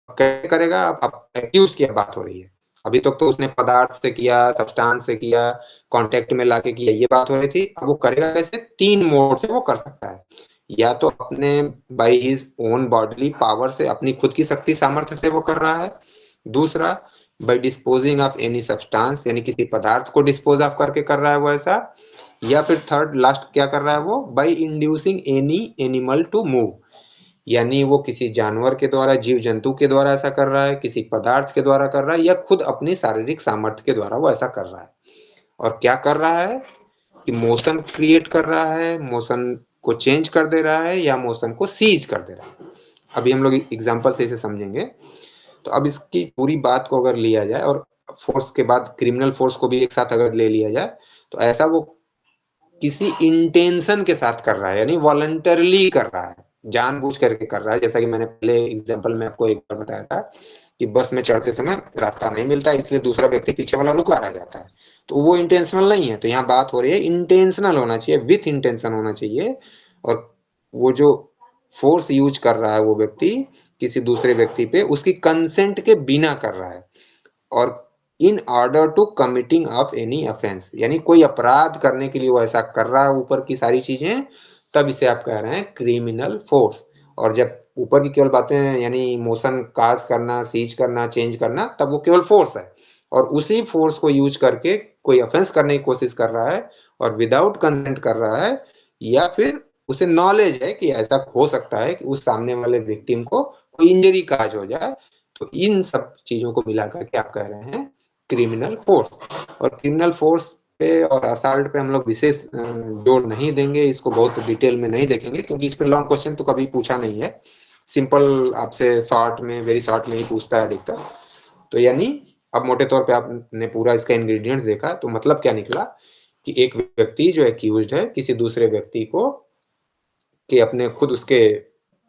कैसे करेगा? अब एक्यूज की बात हो रही है, अभी तक तो उसने पदार्थ से किया, सब्सटेंस से किया, कांटेक्ट में लाके किया, ये बात हो रही थी। अब वो करेगा कैसे? 3 मोड से वो कर सकता है। या तो अपने by his own bodily power से, अपनी खुद की शक्ति सामर्थ्य से वो कर रहा है। दूसरा, by disposing of any substance, यानी किसी पदार्थ को डिस्पोज ऑफ करके कर रहा है वो ऐसा। या फिर थर्ड लास्ट क्या कर रहा है वो? By inducing any animal to move, यानी वो किसी जानवर के द्वारा, जीव जंतु के द्वारा ऐसा कर रहा है, किसी पदार्थ के द्वारा कर रहा है, या खुद अपनी शारीरिक सामर्थ्य के द्वारा वो ऐसा कर रहा है। और क्या कर रहा है? कि मोशन क्रिएट कर रहा है, मोशन को चेंज कर दे रहा है, या मोशन को सीज कर दे रहा है। अभी हम लोग एग्जांपल से इसे समझेंगे। तो अब इसकी पूरी बात को अगर लिया जाए, और फोर्स के बाद क्रिमिनल फोर्स को भी एक साथ अगर ले लिया जाए, तो ऐसा वो किसी इंटेंशन के साथ कर रहा है, यानी वॉलंटरली कर रहा है, जानबूझ करके कर रहा है। जैसा कि मैंने पहले एग्जांपल में आपको एक बार बताया था कि बस में चढ़ते समय रास्ता नहीं मिलता, इसलिए दूसरा व्यक्ति पीछे वाला रुका रह जाता है, तो वो इंटेंशनल नहीं है। तो यहाँ बात हो रही है इंटेंशनल होना चाहिए, विथ इंटेंशन होना चाहिए। और वो जो फोर्स यूज कर रहा है वो व्यक्ति किसी दूसरे व्यक्ति पे उसकी कंसेंट के बिना कर रहा है, और in order to committing of any offence, यानी कोई अपराध करने के लिए वो ऐसा कर रहा है ऊपर की सारी चीजें, तब इसे आप कह रहे हैं क्रिमिनल फोर्स। और जब ऊपर की केवल बातें यानी मोशन काज करना, सीज करना, चेंज करना, तब वो केवल फोर्स है, और उसी फोर्स को यूज करके कोई ऑफेंस करने की कोशिश कर रहा है और विदाउट कंसेंट कर रहा है, या फिर उसे नॉलेज है कि ऐसा हो सकता है कि उस सामने वाले विक्टिम को कोई इंजरी काज हो जाए। तो इन सब चीजों को मिला करके आप कह रहे हैं क्रिमिनल फोर्स। और क्रिमिनल फोर्स पे और असाल्ट पे हम लोग विशेष जोर नहीं देंगे, इसको बहुत डिटेल में नहीं देखेंगे, क्योंकि इस पे लॉन्ग क्वेश्चन तो कभी पूछा नहीं है, सिंपल आपसे शॉर्ट में, वेरी शॉर्ट में ही पूछता है अधिकतर। तो यानी अब मोटे तौर पे आपने पूरा इसका इंग्रेडिएंट्स देखा, तो मतलब क्या निकला कि एक व्यक्ति जो एक्यूज्ड है किसी दूसरे व्यक्ति को कि अपने खुद उसके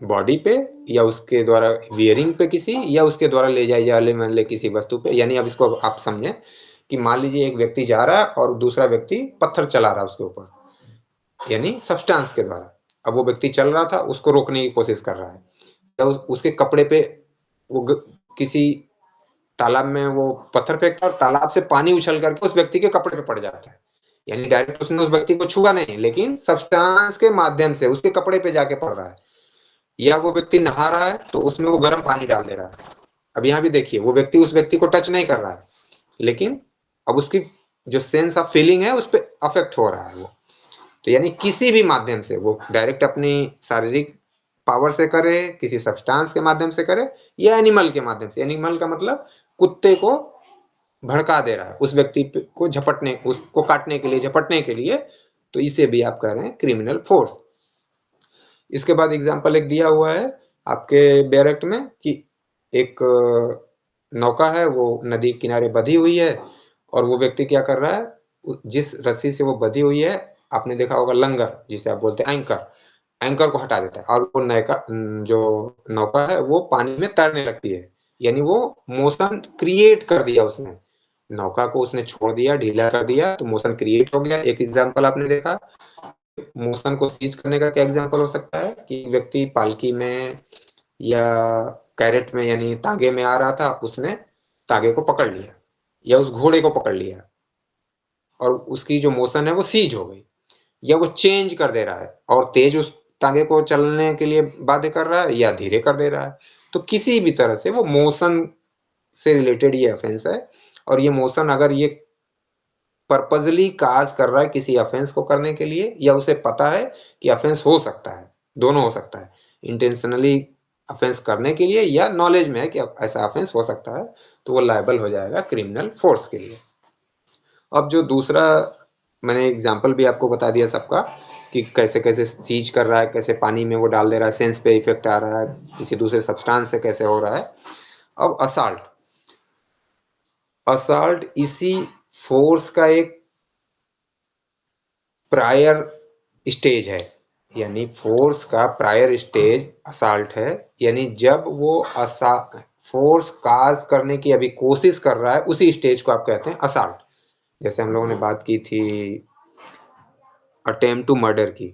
बॉडी पे या उसके द्वारा वियरिंग पे किसी, या उसके द्वारा ले जाए जाने वाले किसी वस्तु पे, यानी अब इसको आप समझें कि मान लीजिए एक व्यक्ति जा रहा है और दूसरा व्यक्ति पत्थर चला रहा है उसके ऊपर, यानी सब्सटेंस के द्वारा। अब वो व्यक्ति चल रहा था, उसको रोकने की कोशिश कर रहा है, या उसके कपड़े पे वो किसी तालाब में वो पत्थर फेंकता है और तालाब से पानी उछल करके उस व्यक्ति के कपड़े पे पड़ जाता है, यानी डायरेक्ट उसने उस व्यक्ति को छुआ नहीं, लेकिन सब्सटेंस के माध्यम से उसके कपड़े पे जाके पड़ रहा है। या वो व्यक्ति नहा रहा है तो उसमें वो गर्म पानी डाल दे रहा है। अब यहाँ भी देखिए, वो व्यक्ति उस व्यक्ति को टच नहीं कर रहा है, लेकिन अब उसकी जो सेंस ऑफ फीलिंग है उस पर अफेक्ट हो रहा है वो। तो यानी किसी भी माध्यम से, वो डायरेक्ट अपनी शारीरिक पावर से करे, किसी सब्सटेंस के माध्यम से करे, या एनिमल के माध्यम से। एनिमल का मतलब कुत्ते को भड़का दे रहा है उस व्यक्ति को झपटने, उसको काटने के लिए, झपटने के लिए, तो इसे भी आप कह रहे हैं क्रिमिनल फोर्स। इसके बाद एग्जाम्पल एक दिया हुआ है आपके बैरक में कि एक नौका है, वो नदी किनारे बंधी हुई है, और वो व्यक्ति क्या कर रहा है, जिस रस्सी से वो बंधी हुई है, आपने देखा होगा लंगर जिसे आप बोलते हैं एंकर, एंकर को हटा देता है, और वो जो नौका है वो पानी में तैरने लगती है, यानी वो मोशन क्रिएट कर दिया उसने, नौका को उसने छोड़ दिया, ढीला कर दिया, तो मोशन क्रिएट हो गया। एक एग्जाम्पल आपने देखा। मोशन को सीज करने का क्या एग्जाम्पल हो सकता है कि व्यक्ति पालकी में या कैरेट में यानी तागे में आ रहा था, उसने तागे को पकड़ लिया या उस घोड़े को पकड़ लिया, और उसकी जो मोशन है वो सीज हो गई, या वो चेंज कर दे रहा है और तेज उस तागे को चलने के लिए बाध्य कर रहा है या धीरे कर दे रहा है। तो किसी भी तरह से वो मोशन से रिलेटेड ये ऑफेंस है, और ये मोशन अगर ये पर्पजली काज कर रहा है किसी ऑफेंस को करने के लिए, या उसे पता है कि ऑफेंस हो सकता है, दोनों हो सकता है, इंटेंशनली ऑफेंस करने के लिए या नॉलेज में है कि ऐसा ऑफेंस हो सकता है, तो वो लायबल हो जाएगा क्रिमिनल फोर्स के लिए। अब जो दूसरा मैंने एग्जांपल भी आपको बता दिया सबका कि कैसे कैसे सीज कर रहा है, कैसे पानी में वो डाल दे रहा है, सेंस पे इफेक्ट आ रहा है, किसी दूसरे सब्सटेंस से कैसे हो रहा है। अब असॉल्ट, असॉल्ट इसी फोर्स का एक प्रायर स्टेज है, यानी फोर्स का प्रायर स्टेज असॉल्ट है, यानी जब वो फोर्स काज करने की अभी कोशिश कर रहा है, उसी स्टेज को आप कहते हैं असॉल्ट। जैसे हम लोगों ने बात की थी अटेम्प्ट टू मर्डर की,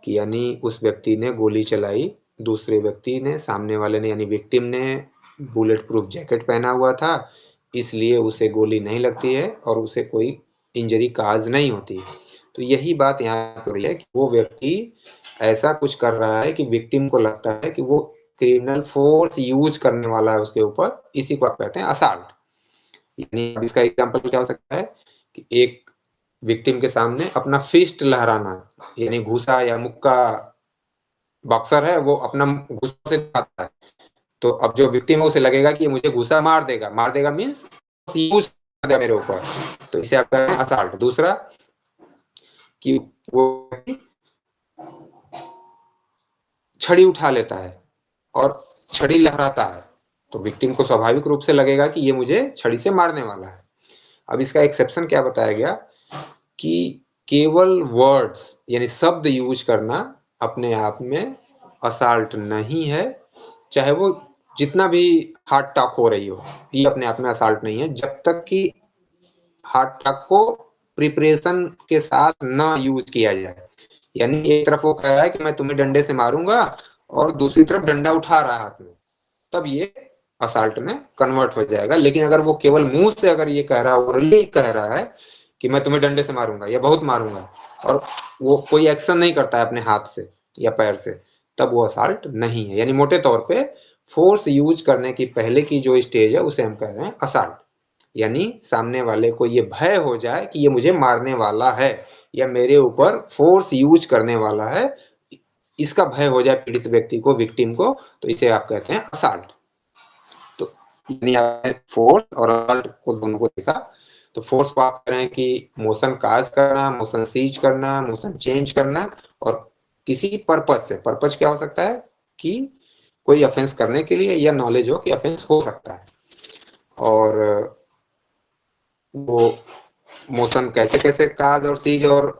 कि यानी उस व्यक्ति ने गोली चलाई, दूसरे व्यक्ति ने, सामने वाले ने यानी विक्टिम ने बुलेट प्रूफ जैकेट पहना हुआ था, इसलिए उसे गोली नहीं लगती है और उसे कोई इंजरी काज नहीं होती है। तो यही बात यहाँ हो रही है कि वो व्यक्ति ऐसा कुछ कर रहा है कि विक्टिम को लगता है कि वो क्रिमिनल फोर्स यूज करने वाला है उसके ऊपर, इसी को आप कहते हैं असॉल्ट। यानी अब इसका एग्जांपल क्या हो सकता है कि एक विक्टिम के सामने अपना फिस्ट लहराना, यानी घूसा या मुक्का, बॉक्सर है वो अपना घूसा से आता है, तो अब जो विक्टिम है उसे लगेगा कि मुझे घूसा मार देगा, मार देगा मीन्स यूज कर देगा मेरे ऊपर, तो इसे आप कहते हैं असॉल्ट। दूसरा कि वो छड़ी उठा लेता है और छड़ी लहराता है, तो विक्टिम को स्वाभाविक रूप से लगेगा कि ये मुझे छड़ी से मारने वाला है। अब इसका एक्सेप्शन क्या बताया गया कि केवल वर्ड्स यानी शब्द यूज करना अपने आप में असॉल्ट नहीं है, चाहे वो जितना भी हार्ड टॉक हो रही हो, ये अपने आप में असॉल्ट नहीं है, जब तक कि हार्ड टॉक को प्रिपरेशन के साथ ना यूज किया जाए। यानी एक तरफ वो कह रहा है कि मैं तुम्हें डंडे से मारूंगा और दूसरी तरफ डंडा उठा रहा है हाथ में, तब ये असॉल्ट में कन्वर्ट हो जाएगा। लेकिन अगर वो केवल मुंह से अगर ये कह रहा है, ओरली कह रहा है कि मैं तुम्हें डंडे से मारूंगा या बहुत मारूंगा, और वो कोई एक्शन नहीं करता है अपने हाथ से या पैर से, तब वो असॉल्ट नहीं है। यानी मोटे तौर पे फोर्स यूज करने की पहले की जो स्टेज है उसे हम कह रहे हैं असॉल्ट। यानी सामने वाले को ये भय हो जाए कि ये मुझे मारने वाला है या मेरे ऊपर फोर्स यूज करने वाला है, इसका भय हो जाए पीड़ित व्यक्ति को, विक्टिम को, तो इसे आप कहते हैं असॉल्ट। तो यानी आपने फोर्स और असॉल्ट को दोनों को देखा। तो फोर्स को आप कह रहे हैं कि मोशन काज करना, मोशन सीज करना, मोशन चेंज करना, और किसी पर्पज से, पर्पज क्या हो सकता है कि कोई ऑफेंस करने के लिए या नॉलेज हो कि ऑफेंस हो सकता है। और वो मोशन कैसे कैसे काज और सीज और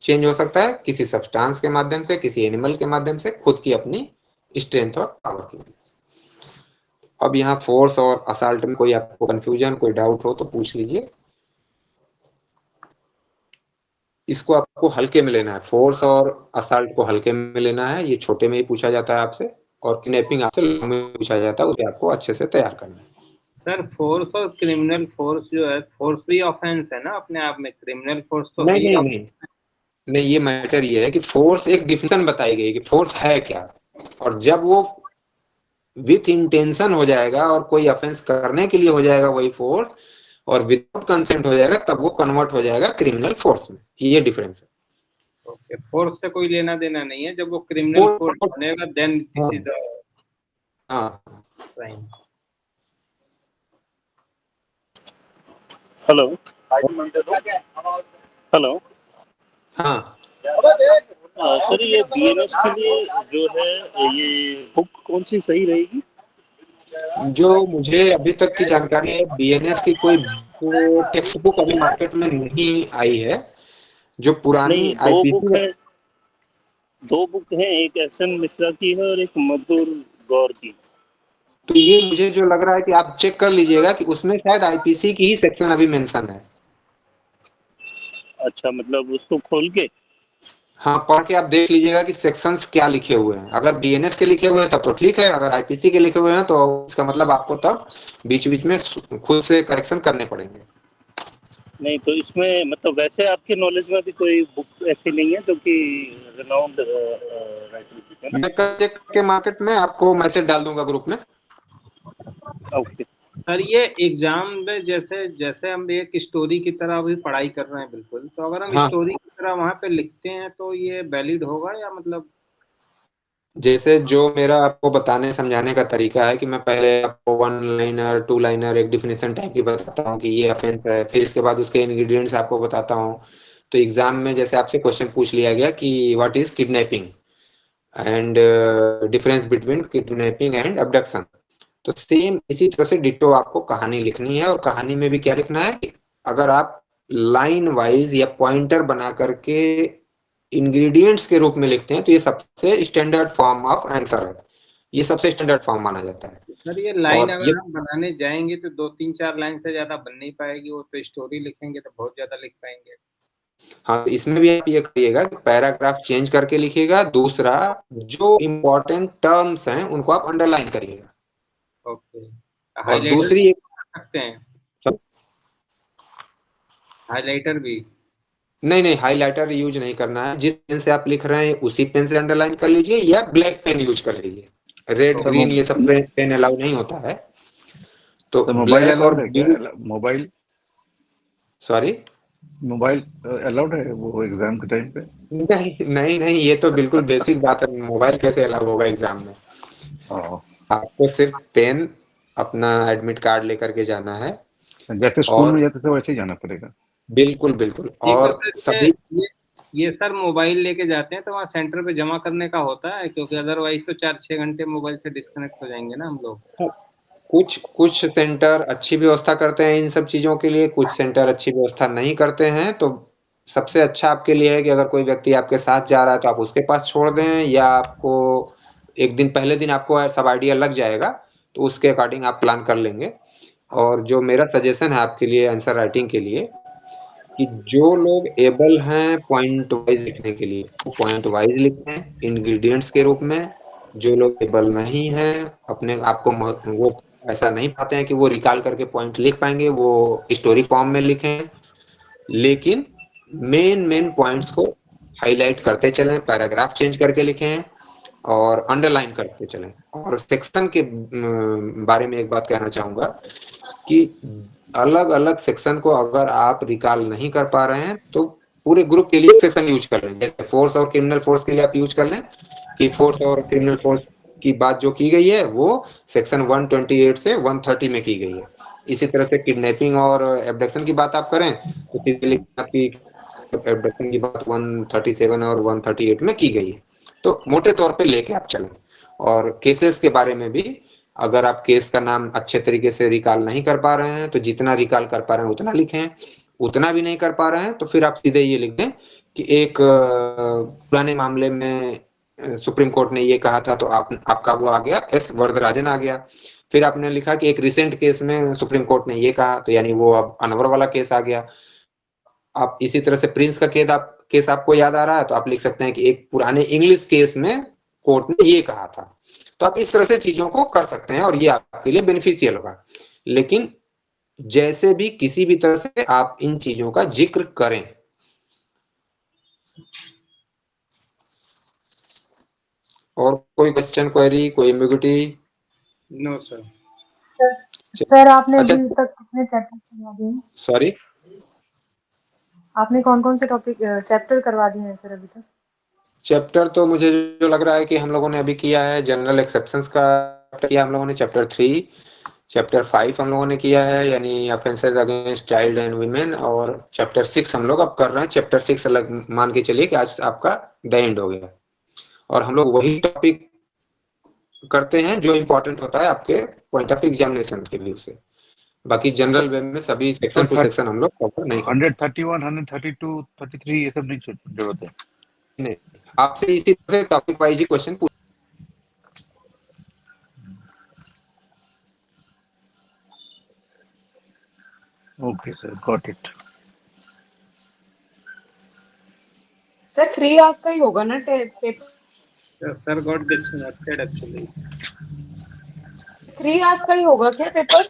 चेंज हो सकता है, किसी सब्सटेंस के माध्यम से, किसी एनिमल के माध्यम से, खुद की अपनी स्ट्रेंथ और पावर की वजह से। अब यहाँ फोर्स और असॉल्ट में कोई आपको कंफ्यूजन, कोई डाउट हो तो पूछ लीजिए। इसको आपको हल्के में लेना है, फोर्स और असॉल्ट को हल्के में लेना है, ये छोटे में ही पूछा जाता है आपसे, और किडनैपिंग आपसे लॉन्ग में पूछा जाता है, उसे आपको अच्छे से तैयार करना है। सर फोर्स और क्रिमिनल फोर्स जो है, फोर्स भी ऑफेंस है ना अपने आप में, क्रिमिनल फोर्स तो नहीं नहीं नहीं नहीं, ये मैटर ये है कि फोर्स एक डिफिनेशन बताई गई कि फोर्स है क्या, और जब वो विथ इंटेंशन हो जाएगा और कोई ऑफेंस करने के लिए हो जाएगा वही फोर्स, और विदाउट कंसेंट हो जाएगा, तब वो कन्वर्ट हो जाएगा क्रिमिनल फोर्स में। ये डिफरेंस है। ओके, फोर्स से कोई लेना देना नहीं है, जब वो क्रिमिनल फोर्स बनेगा then this is the crime. Hello hello, हाँ सर ये बीएनएस के लिए जो है ये बुक कौन सी सही रहेगी? जो मुझे अभी तक की जानकारी है, बीएनएस की कोई टेक्स्ट बुक अभी मार्केट में नहीं आई है। जो पुरानी नहीं, दो बुक है, एक एसएन मिश्रा की है और एक मधुर गौर की। तो ये मुझे जो लग रहा है कि आप चेक कर लीजिएगा कि उसमें शायद आईपीसी की ही सेक्शन अभी मेंशन है। अच्छा, मतलब उसको खोल के, हाँ, पढ़ के आप देख लीजिएगा कि सेक्शंस क्या लिखे हुए हैं। अगर बीएनएस के लिखे हुए हैं तब तो ठीक है, अगर आईपीसी के लिखे हुए हैं तो इसका मतलब आपको तब बीच बीच में खुद से करेक्शन करने पड़ेंगे। नहीं तो इसमें मतलब वैसे आपके नॉलेज में भी कोई बुक ऐसी नहीं है जो कि रिनाउंड राइटर है? मैं कल चेक करके मार्केट में आपको मैसेज डाल दूंगा ग्रुप में। ओके सर ये एग्जाम में जैसे जैसे हम एक स्टोरी की तरह अभी पढ़ाई कर रहे हैं बिल्कुल, तो अगर हम हाँ। स्टोरी की तरह वहां पे लिखते हैं तो ये वैलिड होगा या मतलब? जैसे जो मेरा आपको बताने समझाने का तरीका है कि मैं पहले आपको 1 लाइनर 2 लाइनर एक डिफिनेशन टाइप की बताता हूँ कि ये ऑफेंस है, फिर इसके बाद उसके इंग्रेडिएंट्स आपको बताता हूँ। तो एग्जाम में जैसे आपसे क्वेश्चन पूछ लिया गया कि what is kidnapping and difference between kidnapping and abduction, तो सेम इसी तरह से डिट्टो आपको कहानी लिखनी है। और कहानी में भी क्या लिखना है कि अगर आप लाइन वाइज या पॉइंटर बना करके इंग्रेडिएंट्स के रूप में लिखते हैं तो ये सबसे स्टैंडर्ड फॉर्म ऑफ आंसर है, ये सबसे स्टैंडर्ड फॉर्म माना जाता है। सर ये लाइन अगर हम बनाने जाएंगे तो 2-3-4 लाइन से ज्यादा बन नहीं पाएगी, वो तो स्टोरी लिखेंगे तो बहुत ज्यादा लिख पाएंगे। हाँ, इसमें भी आप ये करिएगा कि पैराग्राफ चेंज करके लिखिएगा। दूसरा, जो इम्पोर्टेंट टर्म्स हैं उनको आप अंडरलाइन करिएगा। ओके, और दूसरी एक सकते हैं हाइलाइटर भी? नहीं, हाइलाइटर यूज नहीं करना है। जिस पेन से आप लिख रहे हैं उसी पेन से अंडरलाइन कर लीजिए या ब्लैक पेन यूज कर लीजिए। रेड ग्रीन ये सब पेन अलाउ नहीं होता है। तो मोबाइल अलाउड है क्या? मोबाइल, सॉरी, मोबाइल अलाउड है वो एग्जाम के टाइम पे? नहीं, ये तो बिल्कुल बेसिक बात है। मोबाइल कैसे अलाउ होगा एग्जाम में? आपको सिर्फ पेन, अपना एडमिट कार्ड लेकर के जाना है। जैसे स्कूल में जाते थे वैसे ही जाना पड़ेगा? बिल्कुल। और सभी ये सर मोबाइल लेके जाते हैं तो वहाँ सेंटर पे जमा करने का होता है, क्योंकि अदरवाइज तो 4-6 घंटे मोबाइल से डिस्कनेक्ट हो जाएंगे ना हम लोग। कुछ सेंटर अच्छी व्यवस्था करते हैं इन सब चीजों के लिए, कुछ सेंटर अच्छी व्यवस्था नहीं करते हैं। तो सबसे अच्छा आपके लिए है कि अगर कोई व्यक्ति आपके साथ जा रहा है तो आप उसके पास छोड़ दें, या आपको एक दिन पहले दिन आपको सब आइडिया लग जाएगा तो उसके अकॉर्डिंग आप प्लान कर लेंगे। और जो मेरा सजेशन है आपके लिए आंसर राइटिंग के लिए, कि जो लोग एबल हैं पॉइंट वाइज लिखने के लिए वो पॉइंट वाइज लिखें इंग्रेडिएंट्स के रूप में। जो लोग एबल नहीं हैं, अपने आप को वो ऐसा नहीं पाते हैं कि वो रिकॉल करके पॉइंट लिख पाएंगे, वो स्टोरी फॉर्म में लिखें, लेकिन मेन पॉइंट्स को हाईलाइट करते चलें, पैराग्राफ चेंज करके लिखें और अंडरलाइन करते चलें। और सेक्शन के बारे में एक बात कहना चाहूंगा कि अलग-अलग सेक्शन को अगर आप रिकॉल नहीं कर पा रहे हैं तो पूरे ग्रुप के लिए सेक्शन यूज कर लें। जैसे फोर्स और क्रिमिनल फोर्स के लिए आप यूज कर लें कि फोर्स और क्रिमिनल फोर्स की बात जो की गई है वो सेक्शन 128 से 130 में की गई है। इसी तरह से किडनैपिंग और एब्डक्शन की बात आप करें तो आपकी एब्डक्शन की बात 137 और 138 में की गई है। तो मोटे तौर पे लेके आप चलें। और केसेस के बारे में भी, अगर आप केस का नाम अच्छे तरीके से रिकॉल नहीं कर पा रहे हैं तो जितना रिकॉल कर पा रहे हैं उतना लिखें, उतना भी नहीं कर पा रहे हैं तो फिर आप सीधे ये लिख दें कि एक पुराने मामले में सुप्रीम कोर्ट ने ये कहा था तो आपका वो आ गया, एस वरदराजन आ गया। फिर आपने लिखा कि एक रिसेंट केस में सुप्रीम कोर्ट ने ये कहा, तो यानी वो अब अनवर वाला केस आ गया। आप इसी तरह से प्रिंस का केस आपको याद आ रहा है तो आप लिख सकते हैं कि एक पुराने इंग्लिश केस में कोर्ट ने ये कहा था। तो आप इस तरह से चीजों को कर सकते हैं और ये आपके लिए बेनिफिशियल होगा। लेकिन जैसे भी किसी भी तरह से आप इन चीजों का जिक्र करें। और कोई क्वेश्चन, क्वेरी, कोई एम्बिग्युइटी? No sir. सर आपने अच्छा, अभी तक कितने चैप्टर करवा दिए हैं? सॉरी, आपने कौन-कौन से टॉपिक चैप्टर करवा दिए हैं सर अभी तक? चैप्टर तो मुझे जो लग रहा है कि हम लोगों ने अभी किया है जनरल एक्सेप्शंस का किया हम लोगों ने, चैप्टर 3, चैप्टर 5 हम लोगों ने किया है यानी offences against child and women, और चैप्टर 6 हम लोग अब कर रहे हैं। चैप्टर 6 अलग मान के चलिए कि आज आपका द एंड हो गया, और हम लोग वही टॉपिक करते हैं जो इम्पोर्टेंट होता है आपके पॉइंट ऑफ एग्जामिनेशन के व्यू से। बाकी जनरल वे में सभी सेक्शन टू सेक्शन हम लोग कवर नहीं करते। 131, 132, 33 ये सब नहीं जरूरत है। नहीं, आपसे इसी तरह से टॉपिक वाइज ही क्वेश्चन पूछ। Okay sir, got it. Sir 3 hours का ही होगा ना paper? Sir got disconnected actually. 3 hours का ही होगा क्या पेपर?